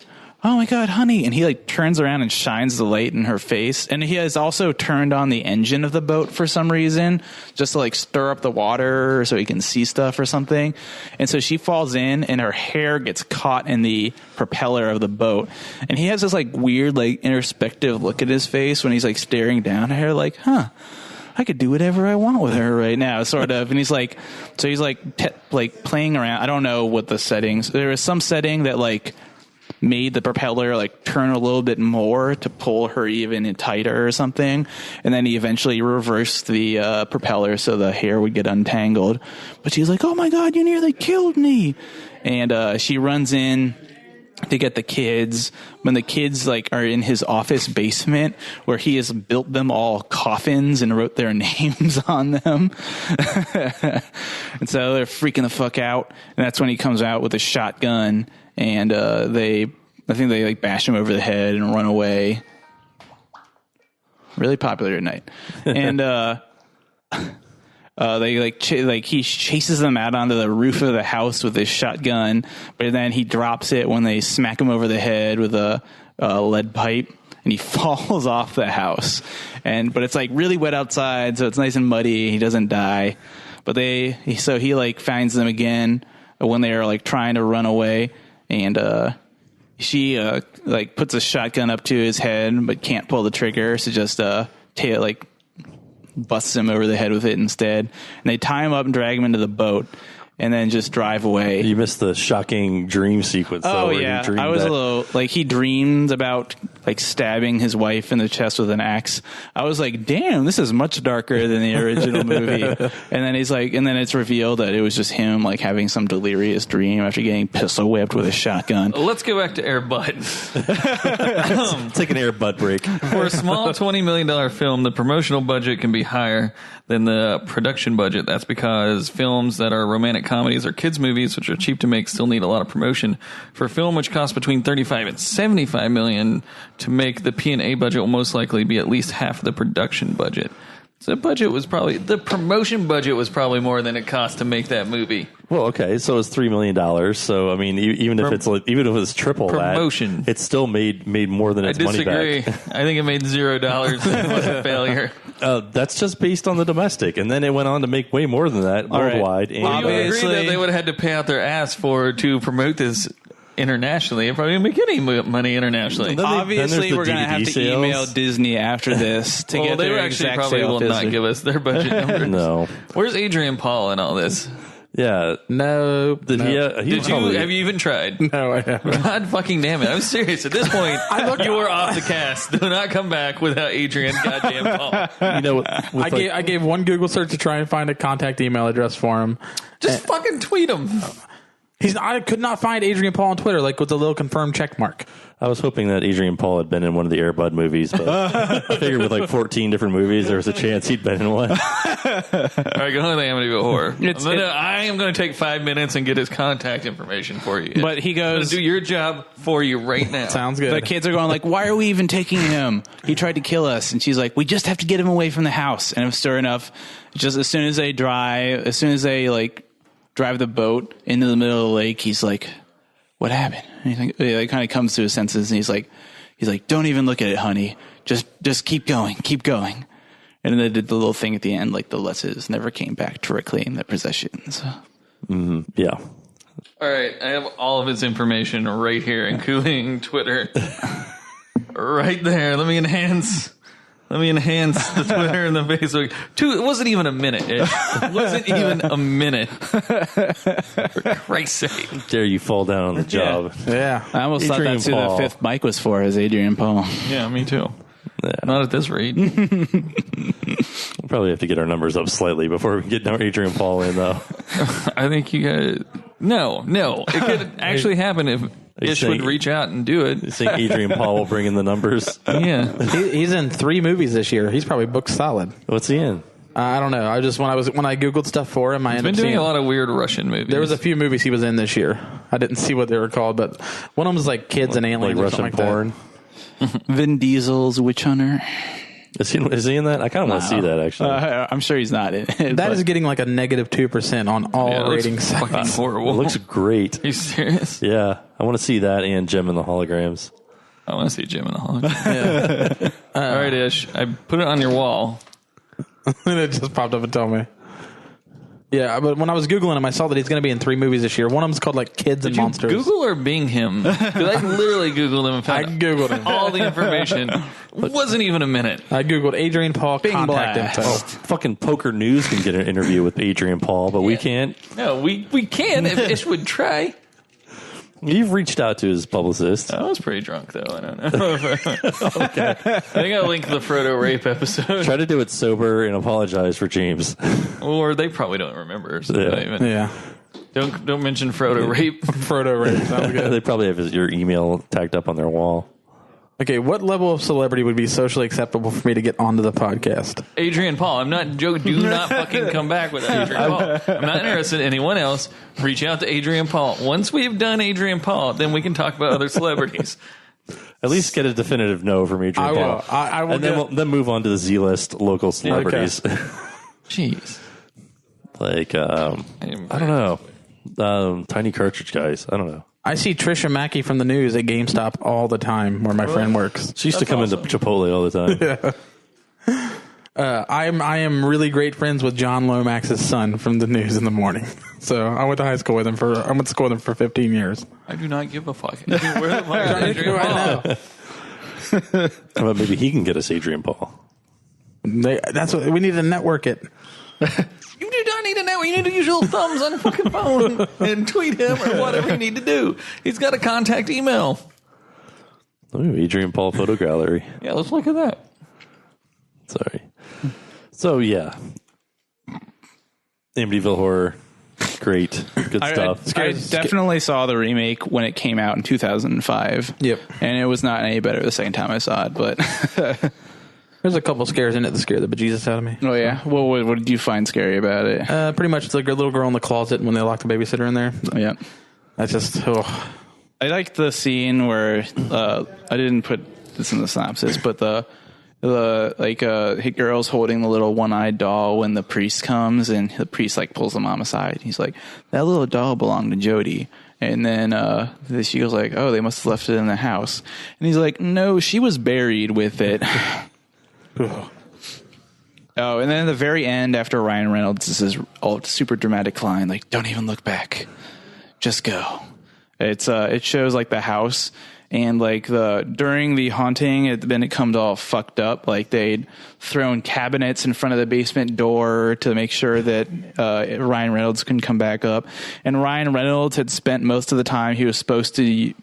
"Oh my God, honey." And he like turns around and shines the light in her face. And he has also turned on the engine of the boat for some reason, just to like stir up the water so he can see stuff or something. And so she falls in and her hair gets caught in the propeller of the boat. And he has this like weird, like introspective look at his face when he's like staring down at her like, I could do whatever I want with her right now, sort of. And he's like, playing around. I don't know what the settings. There was some setting that like made the propeller like turn a little bit more to pull her even tighter or something. And then he eventually reversed the propeller so the hair would get untangled. But she's like, "Oh my God, you nearly killed me." And she runs in to get the kids when the kids like are in his office basement where he has built them all coffins and wrote their names on them. And so they're freaking the fuck out. And that's when he comes out with a shotgun, and I think they like bash him over the head and run away. Really popular tonight. And he chases them out onto the roof of the house with his shotgun, but then he drops it when they smack him over the head with a lead pipe, and he falls off the house. But it's like really wet outside, so it's nice and muddy. He doesn't die, but he finds them again when they are like trying to run away, and she like puts a shotgun up to his head but can't pull the trigger, so just busts him over the head with it instead. And they tie him up and drag him into the boat and then just drive away. You missed the shocking dream sequence, though. Oh, yeah. I was a little, like, he dreamed about, like, stabbing his wife in the chest with an axe. I was like, damn, this is much darker than the original movie. And then it's revealed that it was just him, like, having some delirious dream after getting pistol whipped with a shotgun. Let's go back to Air Bud. Take an Air Bud break. For a small $20 million film, the promotional budget can be higher than the production budget. That's because films that are romantic comedies or kids movies, which are cheap to make, still need a lot of promotion. For a film which costs between $35 and $75 million to make, the P&A budget will most likely be at least half the production budget. So the promotion budget was probably more than it cost to make that movie. Well, okay, so it's $3 million. So I mean, even if it's triple promotion, that, it still made more than its money back. I disagree. I think it made $0. It was a failure. That's just based on the domestic, and then it went on to make way more than that worldwide. Right. Well, you agree that they would have had to pay out their ass to promote this internationally. It probably didn't make any money internationally. Obviously, we're going to have to email Disney after this to get their exact probably will not give us their budget numbers. No. Where's Adrian Paul in all this? Yeah. No. Have you even tried? No, I haven't. God fucking damn it. I'm serious. At this point, you are off the cast. Do not come back without Adrian goddamn Paul. You know, I gave one Google search to try and find a contact email address for him. Just fucking tweet him. I could not find Adrian Paul on Twitter, like with a little confirmed check mark. I was hoping that Adrian Paul had been in one of the Air Bud movies, but I figured with like 14 different movies, there was a chance he'd been in one. All right, go on to the Amityville Horror. I am going to take 5 minutes and get his contact information for you. But he goes, I'm going to do your job for you right now. Sounds good. The kids are going like, why are we even taking him? He tried to kill us. And she's like, we just have to get him away from the house. And sure enough, just as soon as they drive the boat into the middle of the lake, he's like, what happened? And he kind of comes to his senses, and he's like, don't even look at it, honey. Just keep going. And then they did the little thing at the end, like the letters never came back to reclaim their possessions. Mm-hmm. Yeah. All right, I have all of his information right here, including Twitter. right there. Let me enhance the Twitter and the Facebook. It wasn't even a minute. It wasn't even a minute. For Christ's sake. Dare you fall down on the job. Yeah. I almost thought Adrian that's who Paul. the fifth mic was for, is Adrian Paul. Yeah, me too. Yeah. Not at this rate. We'll probably have to get our numbers up slightly before we get Adrian Paul in, though. I think you guys... No. It could actually happen if Ish would reach out and do it. You think Adrian Paul will bring in the numbers? Yeah. He's in 3 movies this year. He's probably booked solid. What's he in? I don't know. I just when I googled stuff for him, I He's ended been up doing seeing a lot of weird Russian movies. there was a few movies he was in this year. I didn't see what they were called, but one of them was like Kids and Aliens Like or something Russian like porn? Vin Diesel's Witch Hunter. Is he in that? I kind of want to see that, actually. I'm sure he's not in it. That is getting like a negative 2% on all it looks rating fucking sites. horrible. It looks great. Are you serious? Yeah. I want to see that and Gem and the Holograms. I want to see Jim in the hologram. All right, Ish. I put it on your wall. And it just popped up and told me. Yeah, but when I was Googling him, I saw that he's going to be in 3 movies this year. One of them's called like Kids and Did you Monsters. Google or Bing him? Because I literally Googled him and I found Googled him. all the information. Wasn't even a minute. I Googled Adrian Paul contact blast. info. Fucking Poker News can get an interview with Adrian Paul, but we can't. No, we can if Ish would try. You've reached out to his publicist. I was pretty drunk, though. I don't know. Okay. I think I'll link the Frodo rape episode. Try to do it sober and apologize for James. Or they probably don't remember. So Yeah. don't even, Yeah. don't mention Frodo rape. Frodo Ray. Sounds good. They probably have your email tagged up on their wall. Okay, what level of celebrity would be socially acceptable for me to get onto the podcast? Adrian Paul. I'm not joking. Do not fucking come back with Adrian Paul. I'm not interested in anyone else. Reach out to Adrian Paul. Once we've done Adrian Paul, then we can talk about other celebrities. At least get a definitive no from Adrian I will. Paul. I will. And then then move on to the Z-list local celebrities. Jeez. Like, I don't know. Tiny cartridge guys. I don't know. I see Trisha Mackey from the news at GameStop all the time, where my friend works. She used to come into Chipotle all the time. I am really great friends with John Lomax's son from the news in the morning. So I went to school with him for 15 years. I do not give a fuck. Where the fuck is Adrian Paul? I know. How about maybe he can get us Adrian Paul? That's what we need to network it. You do not need to know. You need to use your thumbs on your fucking phone and tweet him or whatever you need to do. He's got a contact email. Ooh, Adrian Paul photo gallery. Yeah, let's look at that. Sorry. So, yeah. Amityville Horror. Great. Good stuff. I definitely saw the remake when it came out in 2005. Yep. And it was not any better the second time I saw it, but... There's a couple scares in it that scare the bejesus out of me. Oh, yeah? Well, what did you find scary about it? Pretty much it's like a little girl in the closet when they lock the babysitter in there. Yeah. That's just, I liked the scene where I didn't put this in the synopsis, but the girl's holding the little one-eyed doll when the priest comes, and the priest like pulls the mom aside. He's like, "That little doll belonged to Jody." And then she goes like, "Oh, they must have left it in the house." And he's like, "No, she was buried with it." Oh, and then at the very end, after Ryan Reynolds, this is all super dramatic line, like, "Don't even look back, just go." It shows like the house, and like during the haunting, it comes all fucked up. Like they'd thrown cabinets in front of the basement door to make sure that Ryan Reynolds couldn't come back up. And Ryan Reynolds had spent most of the time he was supposed to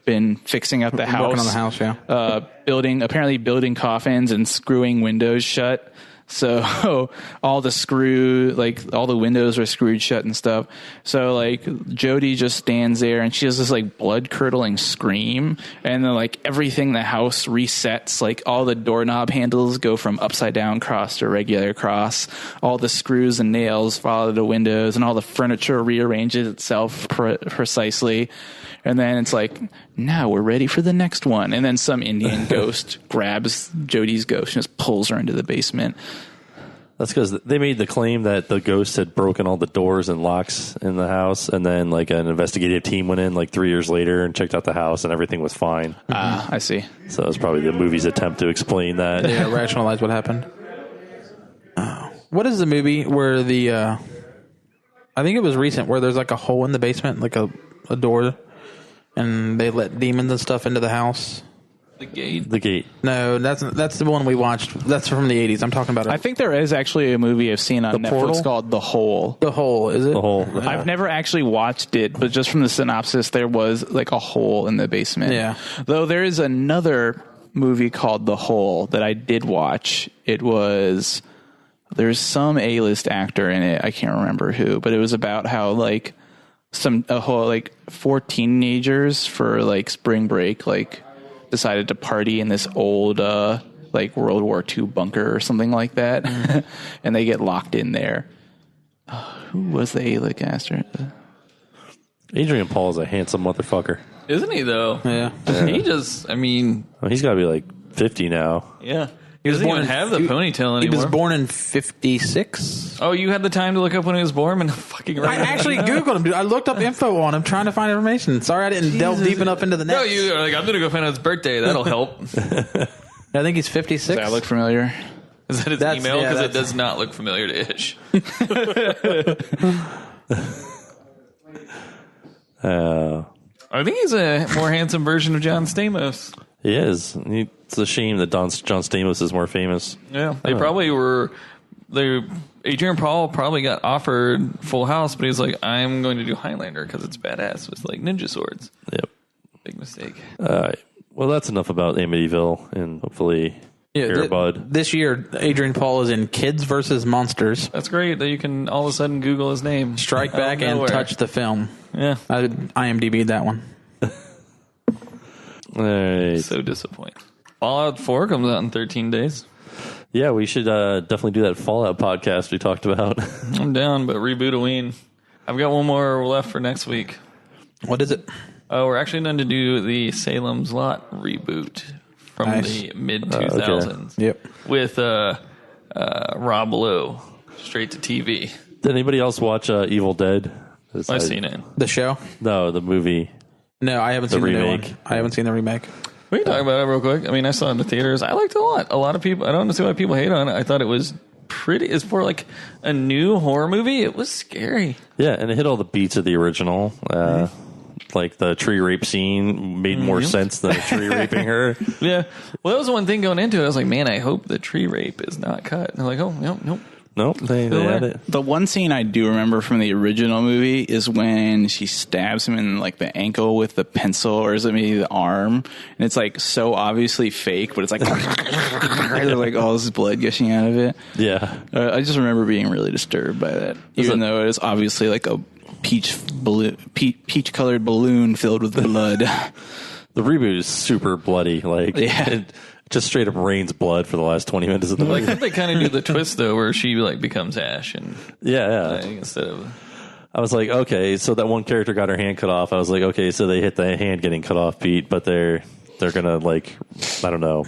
been fixing up the house, working on the house, yeah. building coffins and screwing windows shut. So all the windows are screwed shut and stuff. So like Jody just stands there and she has this like blood curdling scream, and then like everything in the house resets. Like all the doorknob handles go from upside down cross to regular cross. All the screws and nails follow the windows, and all the furniture rearranges itself precisely. And then it's like, now we're ready for the next one. And then some Indian ghost grabs Jody's ghost and just pulls her into the basement. That's because they made the claim that the ghost had broken all the doors and locks in the house, and then like an investigative team went in like 3 years later and checked out the house, and everything was fine. I see. So it was probably the movie's attempt to explain that. Yeah, rationalize what happened. What is the movie where I think it was recent, where there's like a hole in the basement, like a door, and they let demons and stuff into the house? The Gate. No, that's the one we watched. That's from the 80s. I'm talking about. I think there is actually a movie I've seen on The Netflix Portal? called The Hole. The Hole, is it? The Hole. I've never actually watched it, but just from the synopsis, there was like a hole in the basement. Yeah. Though there is another movie called The Hole that I did watch. There's some A-list actor in it. I can't remember who, but it was about how like four teenagers for like spring break decided to party in this old like World War II bunker or something like that, and they get locked in there. Who was the A-list actor? Adrian Paul is a handsome motherfucker. Isn't he, though? Yeah. He just, I mean... Well, he's got to be like 50 now. Yeah. He doesn't even have the ponytail anymore. He was born in 56. Oh, you had the time to look up when he was born and fucking I actually Googled him, dude. I looked up info on him trying to find information. Sorry I didn't delve deep enough into the net. No, you are like, I'm going to go find out his birthday. That'll help. I think he's 56. Does that look familiar? Is that his email? Because it does not look familiar to Ish. I think he's a more handsome version of John Stamos. He is. It's a shame that John Stamos is more famous. Yeah, they probably were. Adrian Paul probably got offered Full House, but he's like, I'm going to do Highlander because it's badass with like ninja swords. Yep. Big mistake. All right. Well, that's enough about Amityville, and hopefully Air Bud. This year, Adrian Paul is in Kids versus Monsters. That's great that you can all of a sudden Google his name. Strike Back and Touch the Film. Yeah. I IMDb'd that one. All right. So disappointing. Fallout 4 comes out in 13 days. Yeah, we should definitely do that Fallout podcast we talked about. I'm down, but Reboot of Ween. I've got one more left for next week. What is it? Oh, we're actually going to do the Salem's Lot reboot from the mid-2000s. Okay. Yep. With Rob Lowe, straight to TV. Did anybody else watch Evil Dead? I've seen it. The show? No, the movie. No, I haven't seen the new one. I haven't seen the remake. We can talk about it real quick. I mean, I saw it in the theaters. I liked it a lot. A lot of people, I don't understand why people hate on it. I thought it was pretty, it's for like a new horror movie. It was scary. Yeah, and it hit all the beats of the original. Like the tree rape scene made more sense than a tree raping her. Yeah. Well, that was the one thing going into it. I was like, man, I hope the tree rape is not cut. And they're like, oh, nope. Nope, they had it. The one scene I do remember from the original movie is when she stabs him in like the ankle with the pencil, or is it maybe the arm? And it's like so obviously fake, but it's like there's like all this blood gushing out of it. Yeah. I just remember being really disturbed by that, even though it is obviously like a peach colored balloon filled with blood. The reboot is super bloody. Like, it just straight up rains blood for the last 20 minutes of the movie. Like, they kind of do the twist though, where she like becomes Ash, and instead of. I was like, okay, so that one character got her hand cut off. I was like, okay, so they hit the hand getting cut off beat, but they're gonna like, I don't know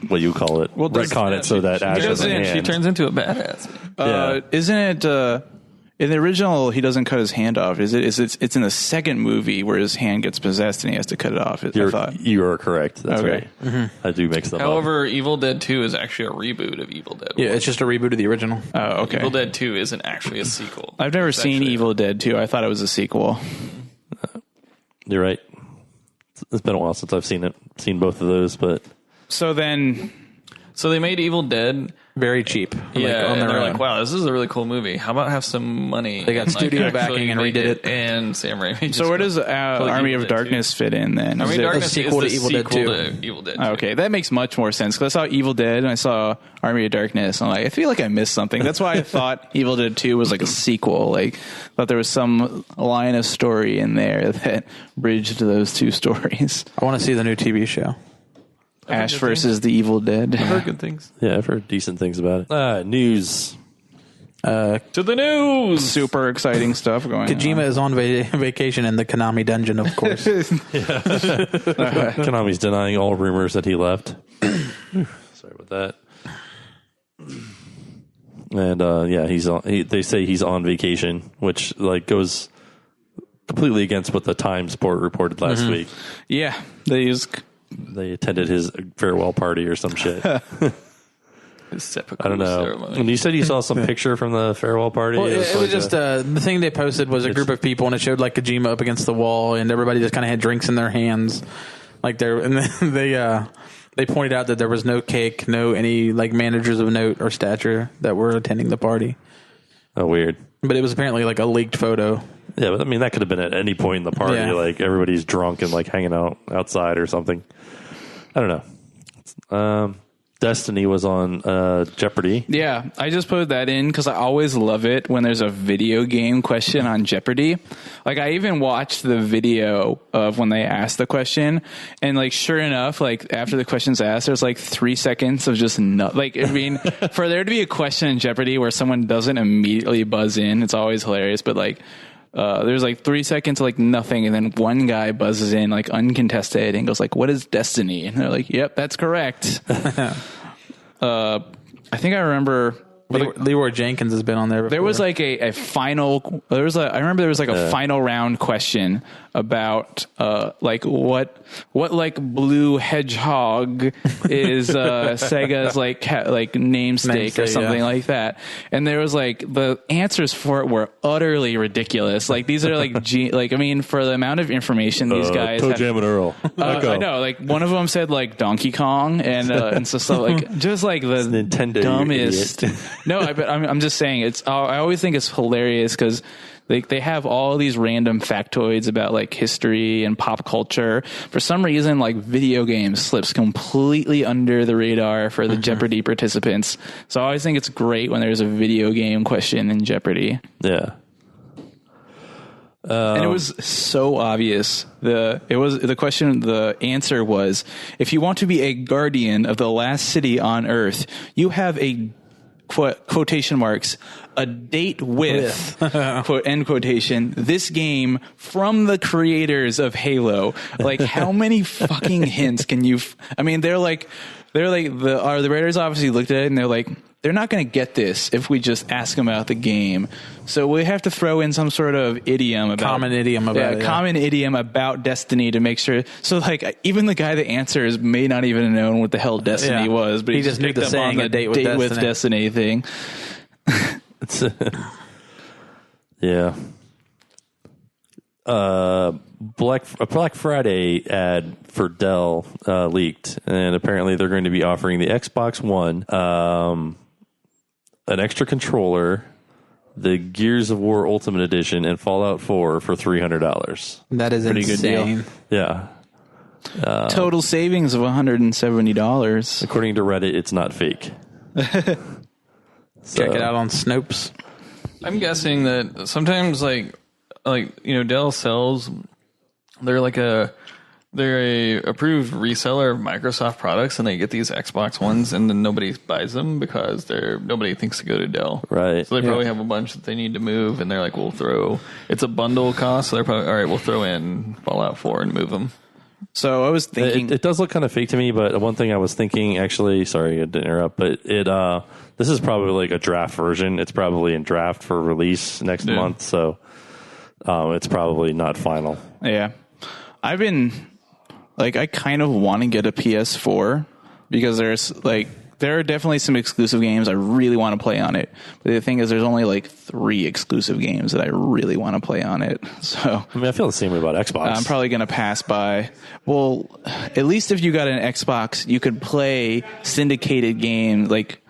what you call it, retcon it so that Ash has a hand. She turns into a badass. Isn't it? In the original, he doesn't cut his hand off. It's in the second movie where his hand gets possessed and he has to cut it off. I thought you are correct. That's right. Mm-hmm. I do mix them up. However, Evil Dead 2 is actually a reboot of Evil Dead 1. Yeah, it's just a reboot of the original. Oh, okay. Evil Dead 2 isn't actually a sequel. I've never seen Evil Dead 2. I thought it was a sequel. You're right. It's been a while since I've seen both of those, but so they made Evil Dead very cheap. Yeah, and they're like, wow, this is a really cool movie. How about have some money? They got studio backing and redid it. And Sam Raimi. So where does Army of Darkness fit in then? Army of Darkness is the sequel to Evil Dead 2. Okay, that makes much more sense because I saw Evil Dead and I saw Army of Darkness. And I'm like, I feel like I missed something. That's why I thought Evil Dead 2 was like a sequel. Like, I thought there was some line of story in there that bridged those two stories. I want to see the new TV show. Ash versus the Evil Dead. I've heard good things. Yeah, I've heard decent things about it. News. To the news. Super exciting stuff going on. Kojima is on vacation in the Konami dungeon, of course. Konami's denying all rumors that he left. Sorry about that. And they say he's on vacation, which like goes completely against what the Times Sport reported last week. Yeah, they attended his farewell party or some shit. I don't know. Ceremony. And you said you saw some picture from the farewell party. Well, it was just the thing they posted was a group of people, and it showed like Kojima up against the wall, and everybody just kind of had drinks in their hands. Like they pointed out that there was no cake, no any like managers of note or stature that were attending the party. Oh, weird. But it was apparently like a leaked photo. Yeah, but I mean that could have been at any point in the party. Yeah. Like everybody's drunk and like hanging out outside or something. I don't know. Destiny was on Jeopardy. Yeah, I just put that in because I always love it when there's a video game question on Jeopardy. Like, I even watched the video of when they asked the question, and like, sure enough, like after the question's asked, there's like 3 seconds of just like, I mean, for there to be a question in Jeopardy where someone doesn't immediately buzz in, it's always hilarious. But like, there's like 3 seconds of like nothing, and then one guy buzzes in like uncontested and goes like, "What is Destiny?" And they're like, "Yep, that's correct." I think I remember Leroy Jenkins has been on there before. there was like a final. I remember there was like a final round question about like what like blue hedgehog is Sega's like namesake or something like that, and there was like the answers for it were utterly ridiculous. Like these are like like I mean for the amount of information these guys Toe have, Jam and Earl. I know, like one of them said like Donkey Kong and so stuff like just like the Nintendo, dumbest. No, I'm just saying it's. I always think it's hilarious because they have all these random factoids about like history and pop culture. For some reason, like video games slips completely under the radar for the Jeopardy participants. So I always think it's great when there's a video game question in Jeopardy. Yeah. And it was so obvious. The answer was, if you want to be a guardian of the last city on Earth, you have a quotation marks a date with quote end quotation this game from the creators of Halo. Like, how many fucking hints can you? I mean, the writers obviously looked at it and they're like, they're not going to get this if we just ask them about the game. So we have to throw in some sort of common idiom about Destiny to make sure. So like even the guy that answers may not even have known what the hell Destiny was, but he just picked up on the date with Destiny thing. Yeah. A Black Friday ad for Dell leaked, and apparently they're going to be offering the Xbox One, an extra controller, the Gears of War Ultimate Edition, and Fallout 4 for $300. That is pretty insane. good deal. Yeah. Total savings of $170. According to Reddit, it's not fake. Check it out on Snopes. I'm guessing that sometimes like Dell sells, they're a approved reseller of Microsoft products, and they get these Xbox Ones, and then nobody buys them because nobody thinks to go to Dell. Right. So they probably have a bunch that they need to move, and they're like, it's a bundle cost, so they're probably, all right, we'll throw in Fallout 4 and move them. So I was thinking, it does look kind of fake to me, but one thing I was thinking, actually, sorry I didn't interrupt, but this is probably like a draft version. It's probably in draft for release next month, so it's probably not final. Yeah. I've been like, I kind of want to get a PS4 because there are definitely some exclusive games I really want to play on it. But the thing is, there's only like 3 exclusive games that I really want to play on it. So I mean, I feel the same way about Xbox. I'm probably going to pass by. Well, at least if you got an Xbox, you could play syndicated games like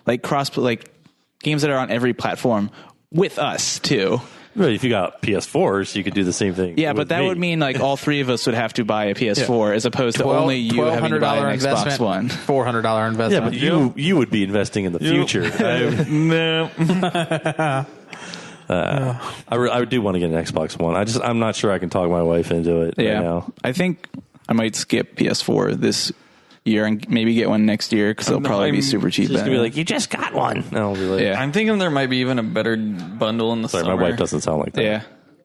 games that are on every platform with us too. But if you got PS4s, you could do the same thing. Yeah, but that would mean like all 3 of us would have to buy a PS4 as opposed to only you having to buy an Xbox One. $400 investment. Yeah, but you would be investing in the future. No. I do want to get an Xbox One. I'm not sure I can talk my wife into it right now. I think I might skip PS4 this year and maybe get one next year because it'll probably be super cheap. She's gonna be like, "You just got one." And I'll be like, Yeah. I'm thinking there might be even a better bundle in the Sorry, summer. my wife doesn't sound like that. Yeah.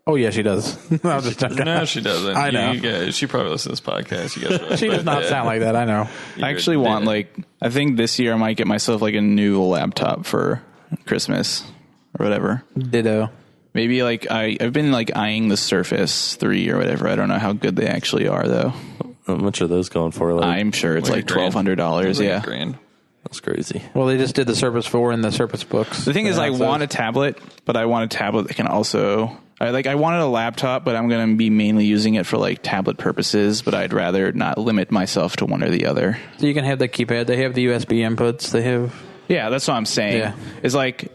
Oh, yeah, she does. I'll just check No, she doesn't. I know. You guys, she probably listens to this podcast. You guys really She does not sound like that. I know. I actually want I think this year I might get myself like a new laptop for Christmas or whatever. Ditto. Maybe like I've been like eyeing the Surface 3 or whatever. I don't know how good they actually are though. How much are those going for? Like, I'm sure it's like $1,200. Yeah. $1,000. that's crazy. Well, they just did the Surface 4 and the Surface books. The thing is, I want a tablet, but I want a tablet that can also I wanted a laptop, but I'm going to be mainly using it for like tablet purposes, but I'd rather not limit myself to one or the other. So you can have the keypad. They have the USB inputs. They have... Yeah, that's what I'm saying. Yeah. It's like,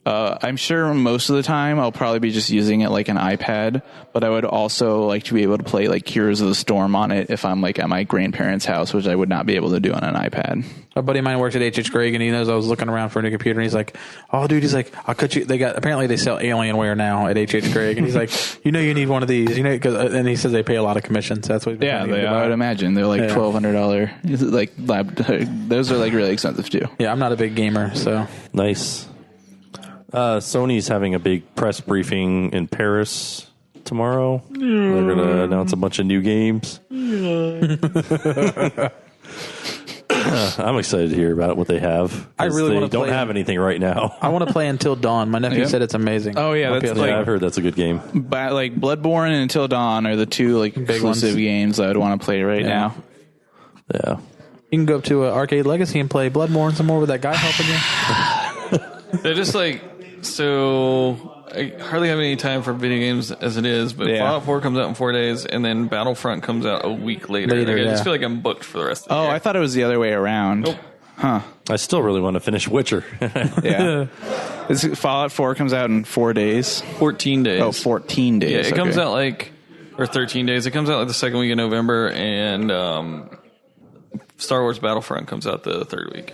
I'm sure most of the time I'll probably be just using it like an iPad, but I would also like to be able to play like Heroes of the Storm on it if I'm like at my grandparents' house, which I would not be able to do on an iPad. A buddy of mine works at H.H. Gregg, and he knows I was looking around for a new computer, and he's like, "Oh, dude," he's like, "I'll cut you." Apparently they sell Alienware now at H.H. Gregg, and he's like, "You need one of these, and he says they pay a lot of commissions. So that's what. Yeah, I would imagine they're like $1,200. Like those are like really expensive too. Yeah, I'm not a big gamer, so Nice. Sony's having a big press briefing in Paris tomorrow. They're going to announce a bunch of new games. I'm excited to hear about what they have. I really want to don't have anything right now. I want to play Until Dawn. My nephew said it's amazing. Oh yeah, that's Yeah, I've heard that's a good game. But like Bloodborne and Until Dawn are the two like exclusive games I would want to play right now. Yeah. You can go up to Arcade Legacy and play Bloodborne some more with that guy helping you. They're just like, so I hardly have any time for video games as it is, but Fallout 4 comes out in 4 days, and then Battlefront comes out a week later. I just feel like I'm booked for the rest of the year. I thought it was the other way around. Nope. Huh. I still really want to finish Witcher. Yeah. Fallout 4 comes out in 4 days. 14 days. Oh, 14 days. Yeah, it comes out or 13 days. It comes out like the second week of November, and Star Wars Battlefront comes out the third week.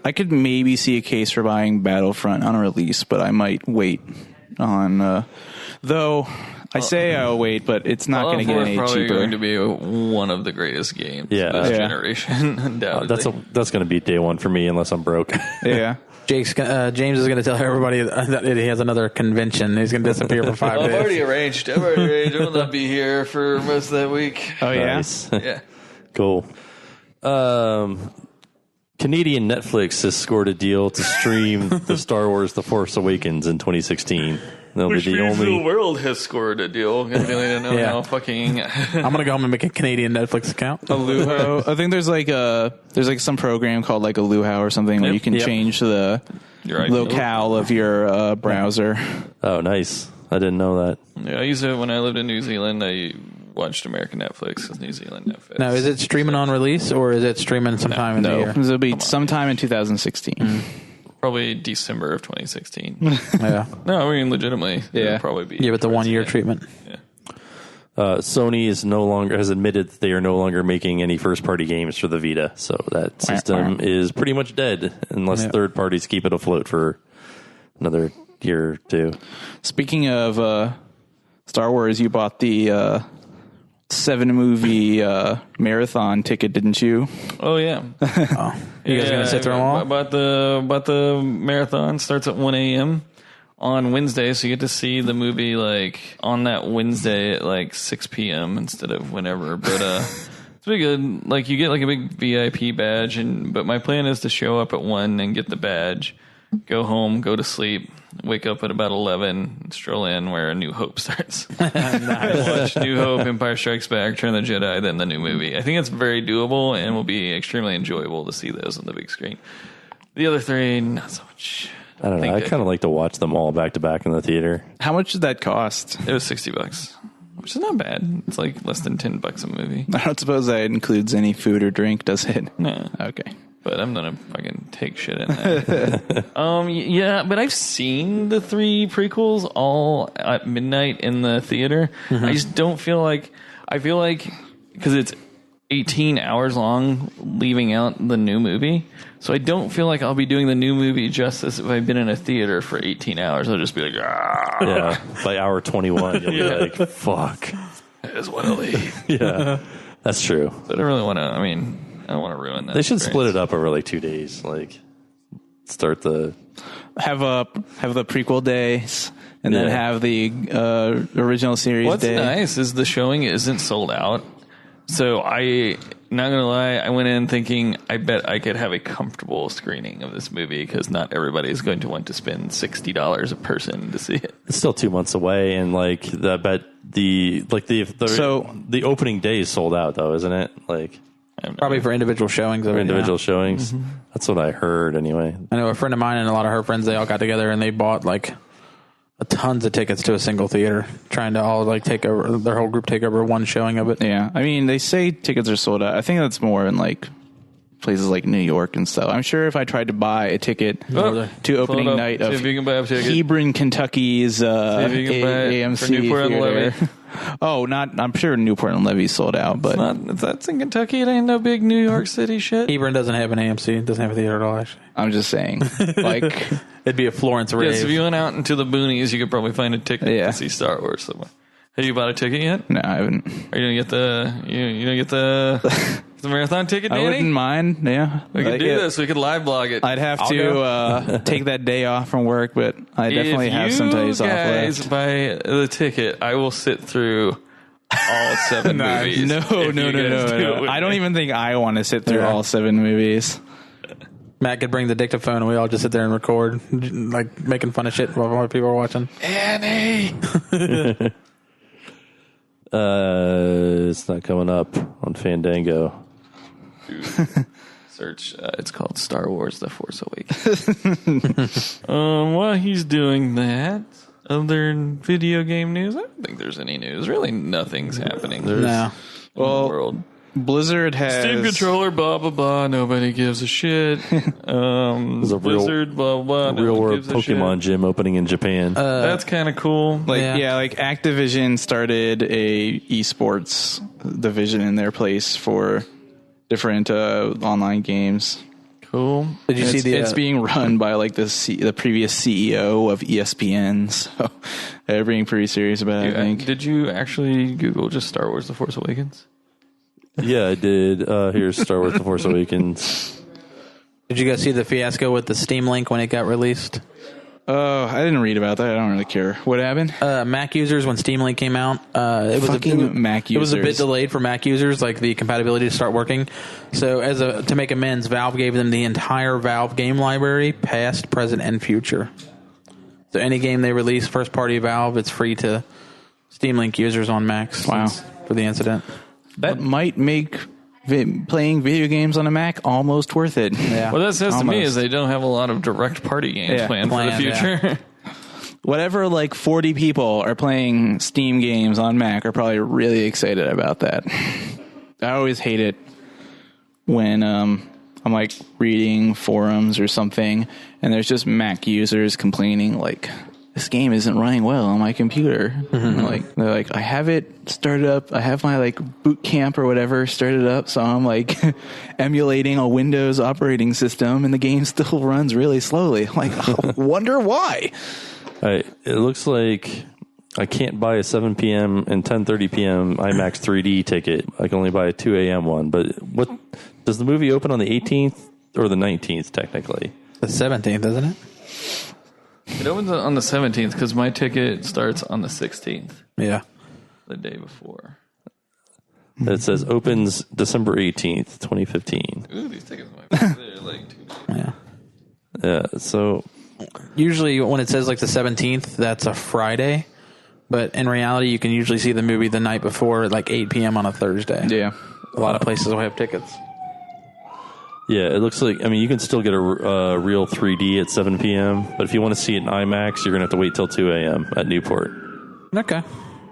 I could maybe see a case for buying Battlefront on release, but I might wait on. Though I say I'll wait, but it's not going to get any probably cheaper. Going to be one of the greatest games Yeah. of this generation. Undoubtedly. That's going to be day one for me unless I'm broke. Yeah. James is going to tell everybody that he has another convention. He's going to disappear for 5 days. I've already arranged. I will not be here for most of that week. Oh yeah. Nice. Yeah. Cool. Canadian Netflix has scored a deal to stream the Star Wars The Force Awakens in 2016. They'll Which be the means only... the world has scored a deal. I really don't know how fucking... I'm going to go home and make a Canadian Netflix account. A Luau. I think there's like some program called like a Luau or something where you can change the locale of your browser. Oh, nice. I didn't know that. Yeah, I used it when I lived in New Zealand. I watched American Netflix because New Zealand Netflix. Now, is it streaming on release or is it streaming sometime in the year? It'll be sometime in 2016. Probably December of 2016. Yeah. No, I mean, legitimately. It'll probably be. Yeah, but the 1 year treatment. Yeah. Sony has admitted that they are no longer making any first party games for the Vita, so that system is pretty much dead unless third parties keep it afloat for another year or two. Speaking of Star Wars, you bought the 7-movie marathon ticket, didn't you? Oh yeah. You guys gonna sit through them all? But the marathon starts at 1 a.m. on Wednesday, so you get to see the movie like on that Wednesday at like 6 p.m. instead of whenever. But it's pretty good. Like you get like a big VIP badge, but my plan is to show up at 1 and get the badge, go home, go to sleep, wake up at about 11, stroll in where A New Hope starts. Watch New Hope, Empire Strikes Back, Return of the Jedi, then the new movie. I think it's very doable and will be extremely enjoyable to see those on the big screen. The other three, not so much. I don't know. I kind of like to watch them all back to back in the theater. How much did that cost? It was $60, which is not bad. It's like less than $10 a movie. I don't suppose that includes any food or drink, does it? No. Okay. But I'm gonna fucking take shit in that. Yeah, but I've seen the 3 prequels all at midnight in the theater. I just don't feel like... I feel like... Because it's 18 hours long, leaving out the new movie. So I don't feel like I'll be doing the new movie justice if I've been in a theater for 18 hours. I'll just be like, ah. Yeah, by hour 21, you'll be like, fuck. I just want to leave. Yeah, that's true. But I really want to... I mean... I don't want to ruin that. They should split it up over like 2 days. Like, start the have the prequel days and then have the original series day. What's nice is the showing isn't sold out. So not gonna lie, I went in thinking I bet I could have a comfortable screening of this movie because not everybody is going to want to spend $60 a person to see it. It's still 2 months away, and like the opening day is sold out though, isn't it? Like. Probably for individual showings. Showings. Mm-hmm. That's what I heard anyway. I know a friend of mine and a lot of her friends, they all got together and they bought like tons of tickets to a single theater, trying to all like take over their whole group, take over one showing of it. Yeah, I mean, they say tickets are sold out. I think that's more in like places like New York and stuff. I'm sure if I tried to buy a ticket to opening night of Hebron, Kentucky's AMC Newport and Levy. I'm sure Newport and Levy sold out, but if that's in Kentucky, it ain't no big New York City shit. Hebron doesn't have an AMC. It doesn't have a theater at all, actually. I'm just saying, like, it'd be a Florence rave. Yes, if you went out into the boonies, you could probably find a ticket to see Star Wars somewhere. Have you bought a ticket yet? No, I haven't. Are you gonna get the marathon ticket, Danny? I wouldn't mind. Yeah, we could do this. We could live blog it. I'd have to take that day off from work, but I definitely have some days off left. If you guys buy the ticket, I will sit through all 7 movies. No. I don't even think I want to sit through all 7 movies. Matt could bring the dictaphone and we all just sit there and record, like making fun of shit while people are watching. Annie! It's not coming up on Fandango. Search. It's called Star Wars: The Force Awakens. While he's doing that, other video game news? I don't think there's any news. Really, nothing's happening. In the world. Blizzard has Steam controller, blah blah blah. Nobody gives a shit. There's a Blizzard, blah blah. Real world Pokemon gym opening in Japan. That's kind of cool. Like Activision started a esports division in their place for different online games. Cool. Did you see it's being run by like the previous CEO of ESPN, so they're being pretty serious about it. I think. Did you actually Google just Star Wars: The Force Awakens? Yeah, I did. Here's Star Wars: The Force Awakens. Did you guys see the fiasco with the Steam Link when it got released? Oh, I didn't read about that. I don't really care. What happened? Mac users, when Steam Link came out, it was a bit delayed for Mac users, like the compatibility to start working. So to make amends, Valve gave them the entire Valve game library, past, present, and future. So any game they release, first party Valve, it's free to Steam Link users on Macs. Wow. For the incident. That might make playing video games on a Mac almost worth it. Yeah. What that says to me is they don't have a lot of direct party games planned for the future. Yeah. Whatever, like 40 people are playing Steam games on Mac are probably really excited about that. I always hate it when I'm like reading forums or something and there's just Mac users complaining like, this game isn't running well on my computer. Mm-hmm. They're like, I have it started up. I have my like boot camp or whatever started up. So I'm like emulating a Windows operating system and the game still runs really slowly. I'm like, wonder why. It looks like I can't buy a 7 p.m. and 10:30 p.m. IMAX 3D ticket. I can only buy a 2 a.m. one. But what does the movie open on the 18th or the 19th technically? The 17th, isn't it? It opens on the 17th because my ticket starts on the 16th. Yeah. The day before. It says opens December 18th, 2015. Ooh, these tickets might be there like 2 days. Yeah. Yeah, so usually when it says like the 17th, that's a Friday. But in reality, you can usually see the movie the night before at like 8 p.m. on a Thursday. Yeah. A lot of places will have tickets. Yeah, it looks like, I mean, you can still get a real 3D at 7 p.m., but if you want to see it in IMAX, you're going to have to wait till 2 a.m. at Newport. Okay.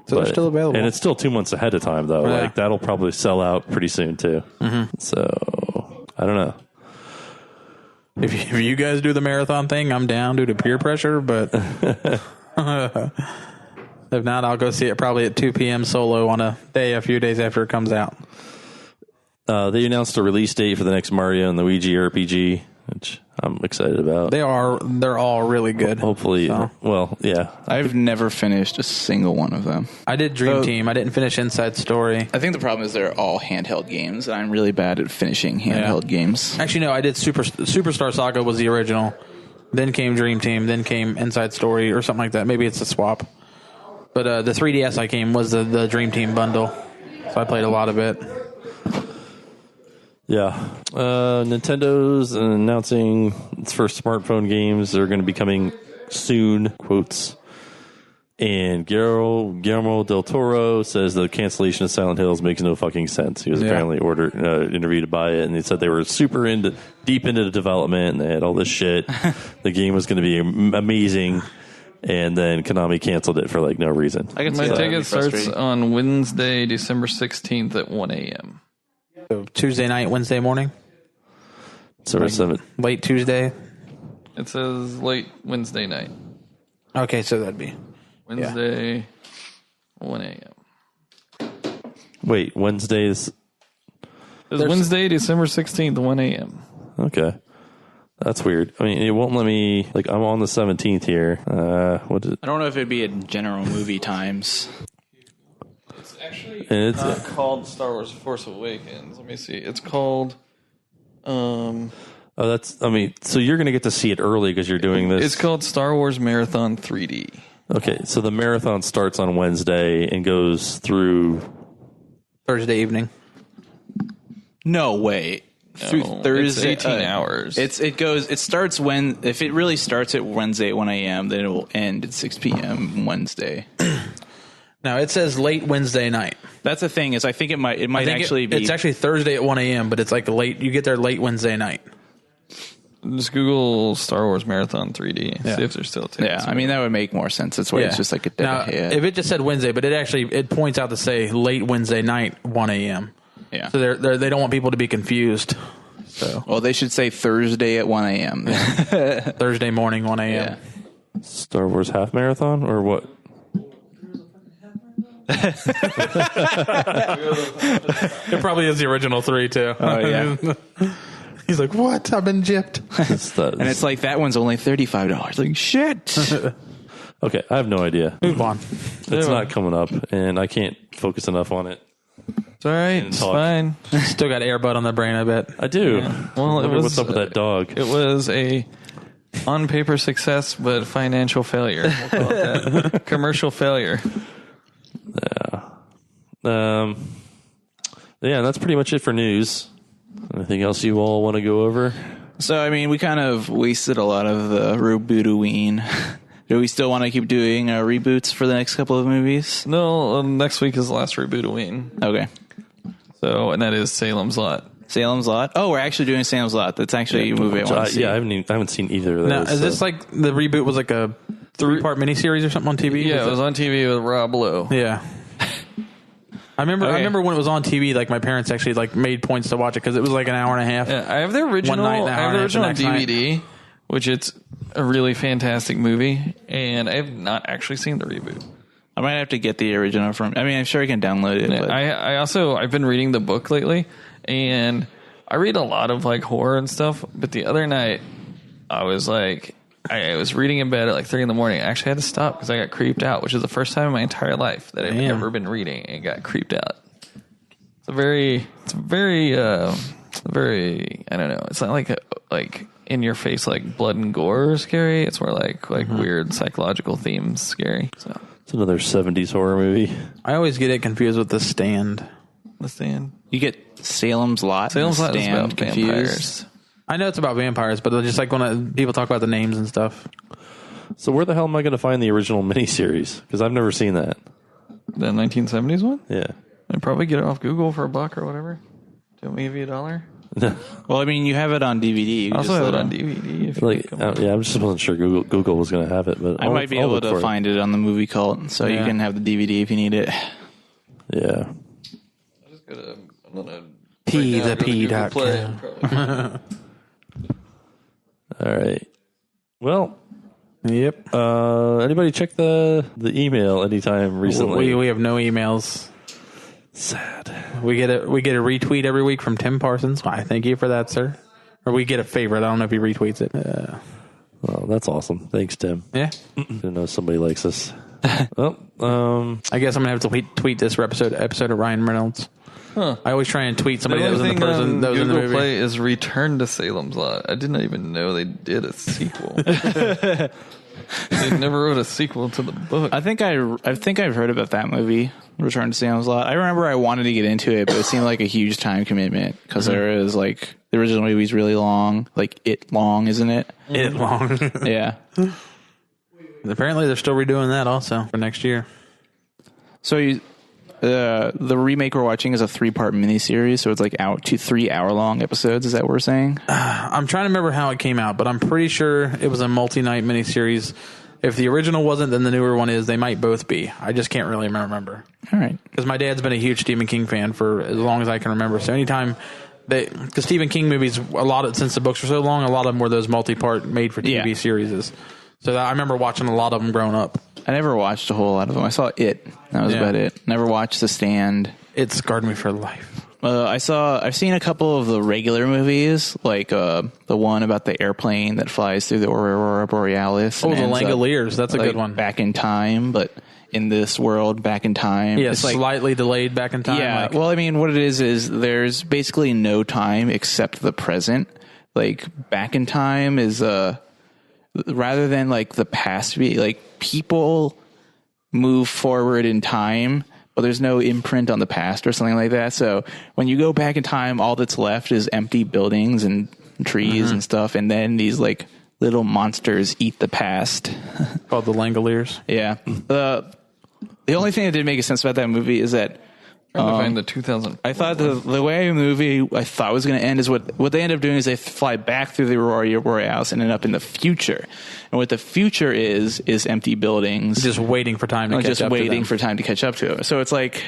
So they're still available. And it's still 2 months ahead of time, though. Yeah. Like, that'll probably sell out pretty soon, too. Mm-hmm. So, I don't know. If you guys do the marathon thing, I'm down due to peer pressure, but if not, I'll go see it probably at 2 p.m. solo on a few days after it comes out. They announced a release date for the next Mario and Luigi RPG, which I'm excited about. They're all really good. Hopefully, well, yeah. I've never finished a single one of them. I did Dream Team. I didn't finish Inside Story. I think the problem is they're all handheld games, and I'm really bad at finishing handheld games. Actually, no, I did Superstar Saga was the original. Then came Dream Team. Then came Inside Story or something like that. Maybe it's a swap. But the 3DS I came was the Dream Team bundle. So I played a lot of it. Yeah. Nintendo's announcing its first smartphone games. They're going to be coming soon, quotes. And Guillermo del Toro says the cancellation of Silent Hills makes no fucking sense. He was apparently interviewed to buy it, and he said they were deep into the development, and they had all this shit. The game was going to be amazing. and then Konami canceled it for like no reason. I can see My that. ticket starts on Wednesday, December 16th at 1 a.m. So Tuesday night, Wednesday morning, So it's 7. late Tuesday. It says late Wednesday night. Okay, so that'd be Wednesday, 1 a.m. Wait, Wednesdays. It's Wednesday, December 16th, 1 a.m. Okay. That's weird. I mean, it won't let me, like, I'm on the 17th here. What is it? I don't know if it'd be at general movie times. It's actually And it's, not called Star Wars Force Awakens. Let me see. It's called... oh, that's, I mean, so you're going to get to see it early because you're doing this. It's called Star Wars Marathon 3D. Okay, so the marathon starts on Wednesday and goes through. Thursday evening. No way. Through No, Thursday, it's 18 hours. It starts when, if it really starts at Wednesday at 1 a.m., then it will end at 6 p.m. Wednesday. No, it says late Wednesday night. That's the thing is, I think it might I think actually be. It's actually Thursday at 1 a.m., but it's like late. You get there late Wednesday night. Just Google Star Wars Marathon 3D. Yeah. See if there's still tickets. Yeah, I mean that would make more sense. That's why it's just like a day now, ahead. if it just said Wednesday, but it points out to say late Wednesday night, 1 a.m. Yeah. So they don't want people to be confused. So Well, they should say Thursday at 1 a.m. Thursday morning, 1 a.m. Yeah. Star Wars half marathon or what? It probably is the original 3 too. Oh, yeah. He's like, what? I've been gypped. And it's like, that one's only $35. Like, shit. Okay, I have no idea. Move on. It's not coming up, and I can't focus enough on it. It's all right. It's talk. fine. Still got Air Bud on the brain, I bet. I do. Well, it Wonder was, what's up with that dog? It was a on paper success, but financial failure. We'll call it that. Commercial failure. Yeah, that's pretty much it for news. Anything else you all want to go over? So, I mean, we kind of wasted a lot of the Reboot Ween. Do we still want to keep doing reboots for the next couple of movies? No, next week is the last reboot of Ween. Okay. So, and that is Salem's Lot. Salem's Lot? Oh, we're actually doing Salem's Lot. That's actually a movie I want to see. Yeah, I haven't seen either of those. Now, is this like the reboot was like a 3-part miniseries or something on TV? Yeah, it was on TV with Rob Lowe. Yeah. I remember when it was on TV, like my parents actually like made points to watch it because it was like an hour and a half. Yeah, I have the original. One night and an I hour have the and a original half on the next DVD, which it's a really fantastic movie, and I have not actually seen the reboot. I might have to get the original from. I mean, I'm sure I can download it. Yeah, But I've been reading the book lately, and I read a lot of like horror and stuff. But the other night, I was like, I was reading in bed at like 3 a.m. I actually had to stop because I got creeped out, which is the first time in my entire life that I've ever been reading and got creeped out. It's very, I don't know. It's not like in your face, like blood and gore scary. It's more like weird psychological themes scary. So It's another 70s horror movie. I always get it confused with The Stand. The Stand. you get Salem's Lot. Salem's Lot is Stand about confused. vampires. I know it's about vampires, but just like when people talk about the names and stuff. So where the hell am I going to find the original miniseries? Because I've never seen that. The 1970s one? Yeah. I'd probably get it off Google for $1 or whatever. Do we give you $1? Well, I mean, you have it on DVD. You I also just have it let on them- DVD. If you Like, come over. yeah, I just wasn't sure Google was going to have it, but I might be able to find it on the Movie Cult, so you Yeah. can have the DVD if you need it. Yeah. I'm gonna P right now the go to P Google dot Play com. and All right. Well, Yep. anybody check the email anytime recently? We have no emails. Sad. We get a retweet every week from Tim Parsons. I thank you for that, sir. Or we get a favorite. I don't know if he retweets it. Well, that's awesome. Thanks, Tim. Yeah. Didn't know somebody likes us. Well, I guess I'm gonna have to tweet this episode of Ryan Reynolds. Huh. I always try and tweet The somebody that only was in the thing person on that was in the Google movie. Play is Return to Salem's Lot. I didn't even know they did a sequel. They never wrote a sequel to the book. I think I've heard about that movie, Return to Salem's Lot. I remember I wanted to get into it, but it seemed like a huge time commitment because there is like the original movie's really long, like It Long, isn't it? It long. Yeah. Apparently, they're still redoing that also for next year. So the remake we're watching is a 3-part miniseries, so it's like 3 hour-long episodes. Is that what we're saying? I'm trying to remember how it came out, but I'm pretty sure it was a multi-night miniseries. If the original wasn't, then the newer one is. They might both be. I just can't really remember. All right. Because my dad's been a huge Stephen King fan for as long as I can remember. So anytime because Stephen King movies, since the books were so long, a lot of them were those multi-part made-for-TV series. So I remember watching a lot of them growing up. I never watched a whole lot of them. I saw It. That was about it. Never watched The Stand. It scarred me for life. I've seen a couple of the regular movies, like the one about the airplane that flies through the Aurora Borealis. Oh, the Langoliers. That's a good one. Back in time, but in this world, back in time. Yeah, it's slightly delayed back in time. Yeah, well, I mean, what it is there's basically no time except the present. Like, back in time is, rather than, like, the past, like, people move forward in time, but there's no imprint on the past or something like that. So when you go back in time, all that's left is empty buildings and trees and stuff, and then these, like, little monsters eat the past. Called the Langoliers. Yeah. The only thing that didn't make sense about that movie is that find the 2000. I thought the way the movie I thought was going to end is what they end up doing is they fly back through the Aurora Borealis and end up in the future. And what the future is empty buildings, just waiting for time to catch up. Just waiting for time to catch up to it. So it's like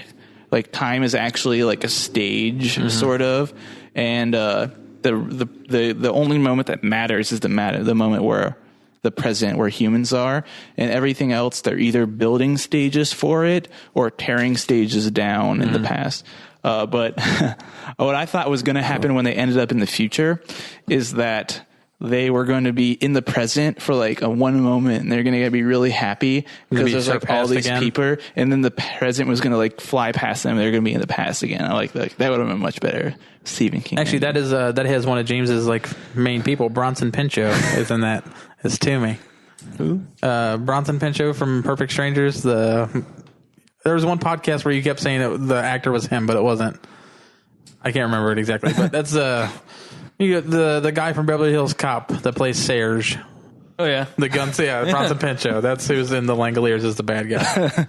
time is actually like a stage sort of, and the only moment that matters is the moment where the present, where humans are, and everything else, they're either building stages for it or tearing stages down in the past. But what I thought was going to happen when they ended up in the future is that they were going to be in the present for like a one moment, and they're going to be really happy because there's like all these people, and then the present was going to like fly past them. They're going to be in the past again. I like that. That would have been much better. Stephen King. Actually, that has one of James's like main people. Bronson Pinchot is in that. It's Toomey. Who? Bronson Pinchot from Perfect Strangers. There was one podcast where you kept saying the actor was him, but it wasn't. I can't remember it exactly, but that's the guy from Beverly Hills Cop that plays Serge. Oh yeah, the guns. Yeah, Bronson Pinchot. That's who's in the Langoliers as the bad guy.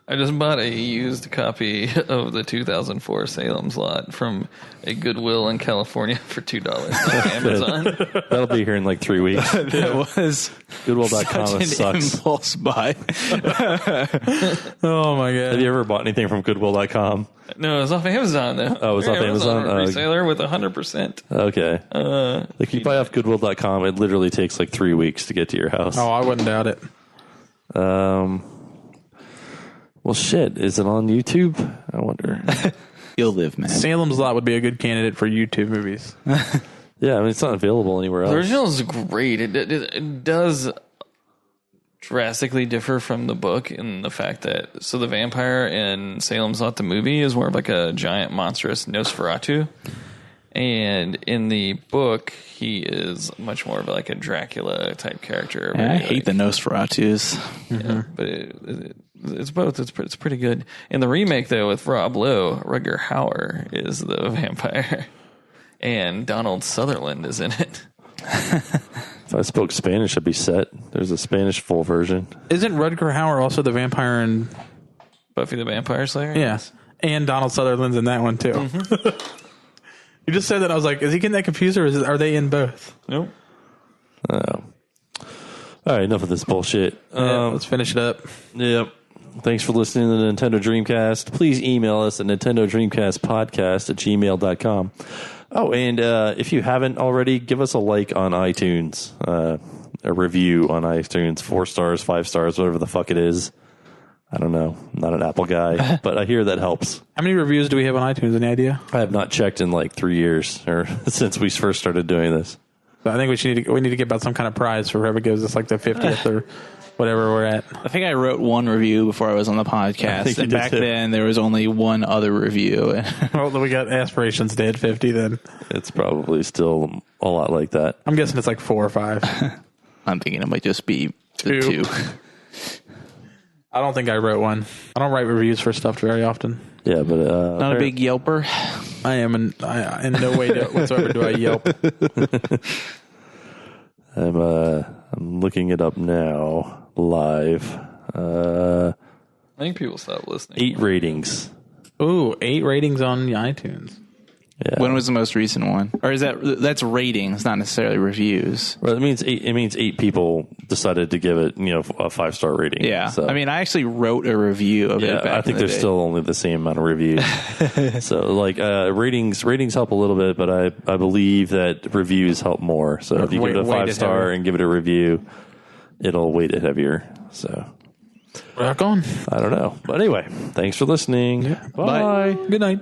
I just bought a used copy of the 2004 Salem's Lot from a Goodwill in California for $2 on Amazon. That'll be here in like 3 weeks. That was Goodwill.com sucks. Impulse buy. Oh my god! Have you ever bought anything from Goodwill.com? No, it was off Amazon though. Oh, it was off Amazon. Reseller with 100%. Okay. Like you buy off Goodwill.com, it literally takes like 3 weeks to get to your house. Oh, I wouldn't doubt it. Well, shit. Is it on YouTube? I wonder. You'll live, man. Salem's Lot would be a good candidate for YouTube movies. Yeah, I mean, it's not available anywhere else. The original is great. It does drastically differ from the book in the fact that the vampire in Salem's Lot, the movie, is more of like a giant monstrous Nosferatu. And in the book, he is much more of like a Dracula type character. I hate the Nosferatus. Yeah, but it's both. It's pretty good. In the remake, though, with Rob Lowe, Rutger Hauer is the vampire, and Donald Sutherland is in it. If I spoke Spanish, I'd be set. There's a Spanish full version. Isn't Rutger Hauer also the vampire in Buffy the Vampire Slayer? Yes, and Donald Sutherland's in that one too. Mm-hmm. You just said that. I was like, is he getting that confused, or are they in both? Nope. All right, enough of this bullshit. Let's finish it up. Yep. Thanks for listening to the Nintendo Dreamcast. Please email us at Nintendo Dreamcast Podcast at gmail.com. Oh, and if you haven't already, give us a like on iTunes, a review on iTunes, 4 stars, 5 stars, whatever the fuck it is. I don't know. I'm not an Apple guy, but I hear that helps. How many reviews do we have on iTunes? Any idea? I have not checked in like 3 years or since we first started doing this. So I think we need to give out some kind of prize for whoever gives us like the 50th or whatever we're at. I think I wrote one review before I was on the podcast, and back then there was only one other review. Well, we got aspirations to hit 50 then. It's probably still a lot like that. I'm guessing it's like 4 or 5. I'm thinking it might just be 2. I don't think I wrote one. I don't write reviews for stuff very often. Yeah, but not a big Yelper. I am in no way whatsoever do I Yelp. I'm looking it up now live. I think people stopped listening. 8 ratings. Ooh, 8 ratings on iTunes. Yeah. When was the most recent one? Or is that's ratings, not necessarily reviews? Well, it means 8 people decided to give it, a 5-star rating. Yeah. So. I mean, I actually wrote a review of it back I think in the there's day. still only the same amount of reviews. So like ratings help a little bit, but I believe that reviews help more. So if you give it a 5-star and give it a review, it'll weight it heavier. So Rock on. I don't know. But anyway, thanks for listening. Yeah. Bye. Good night.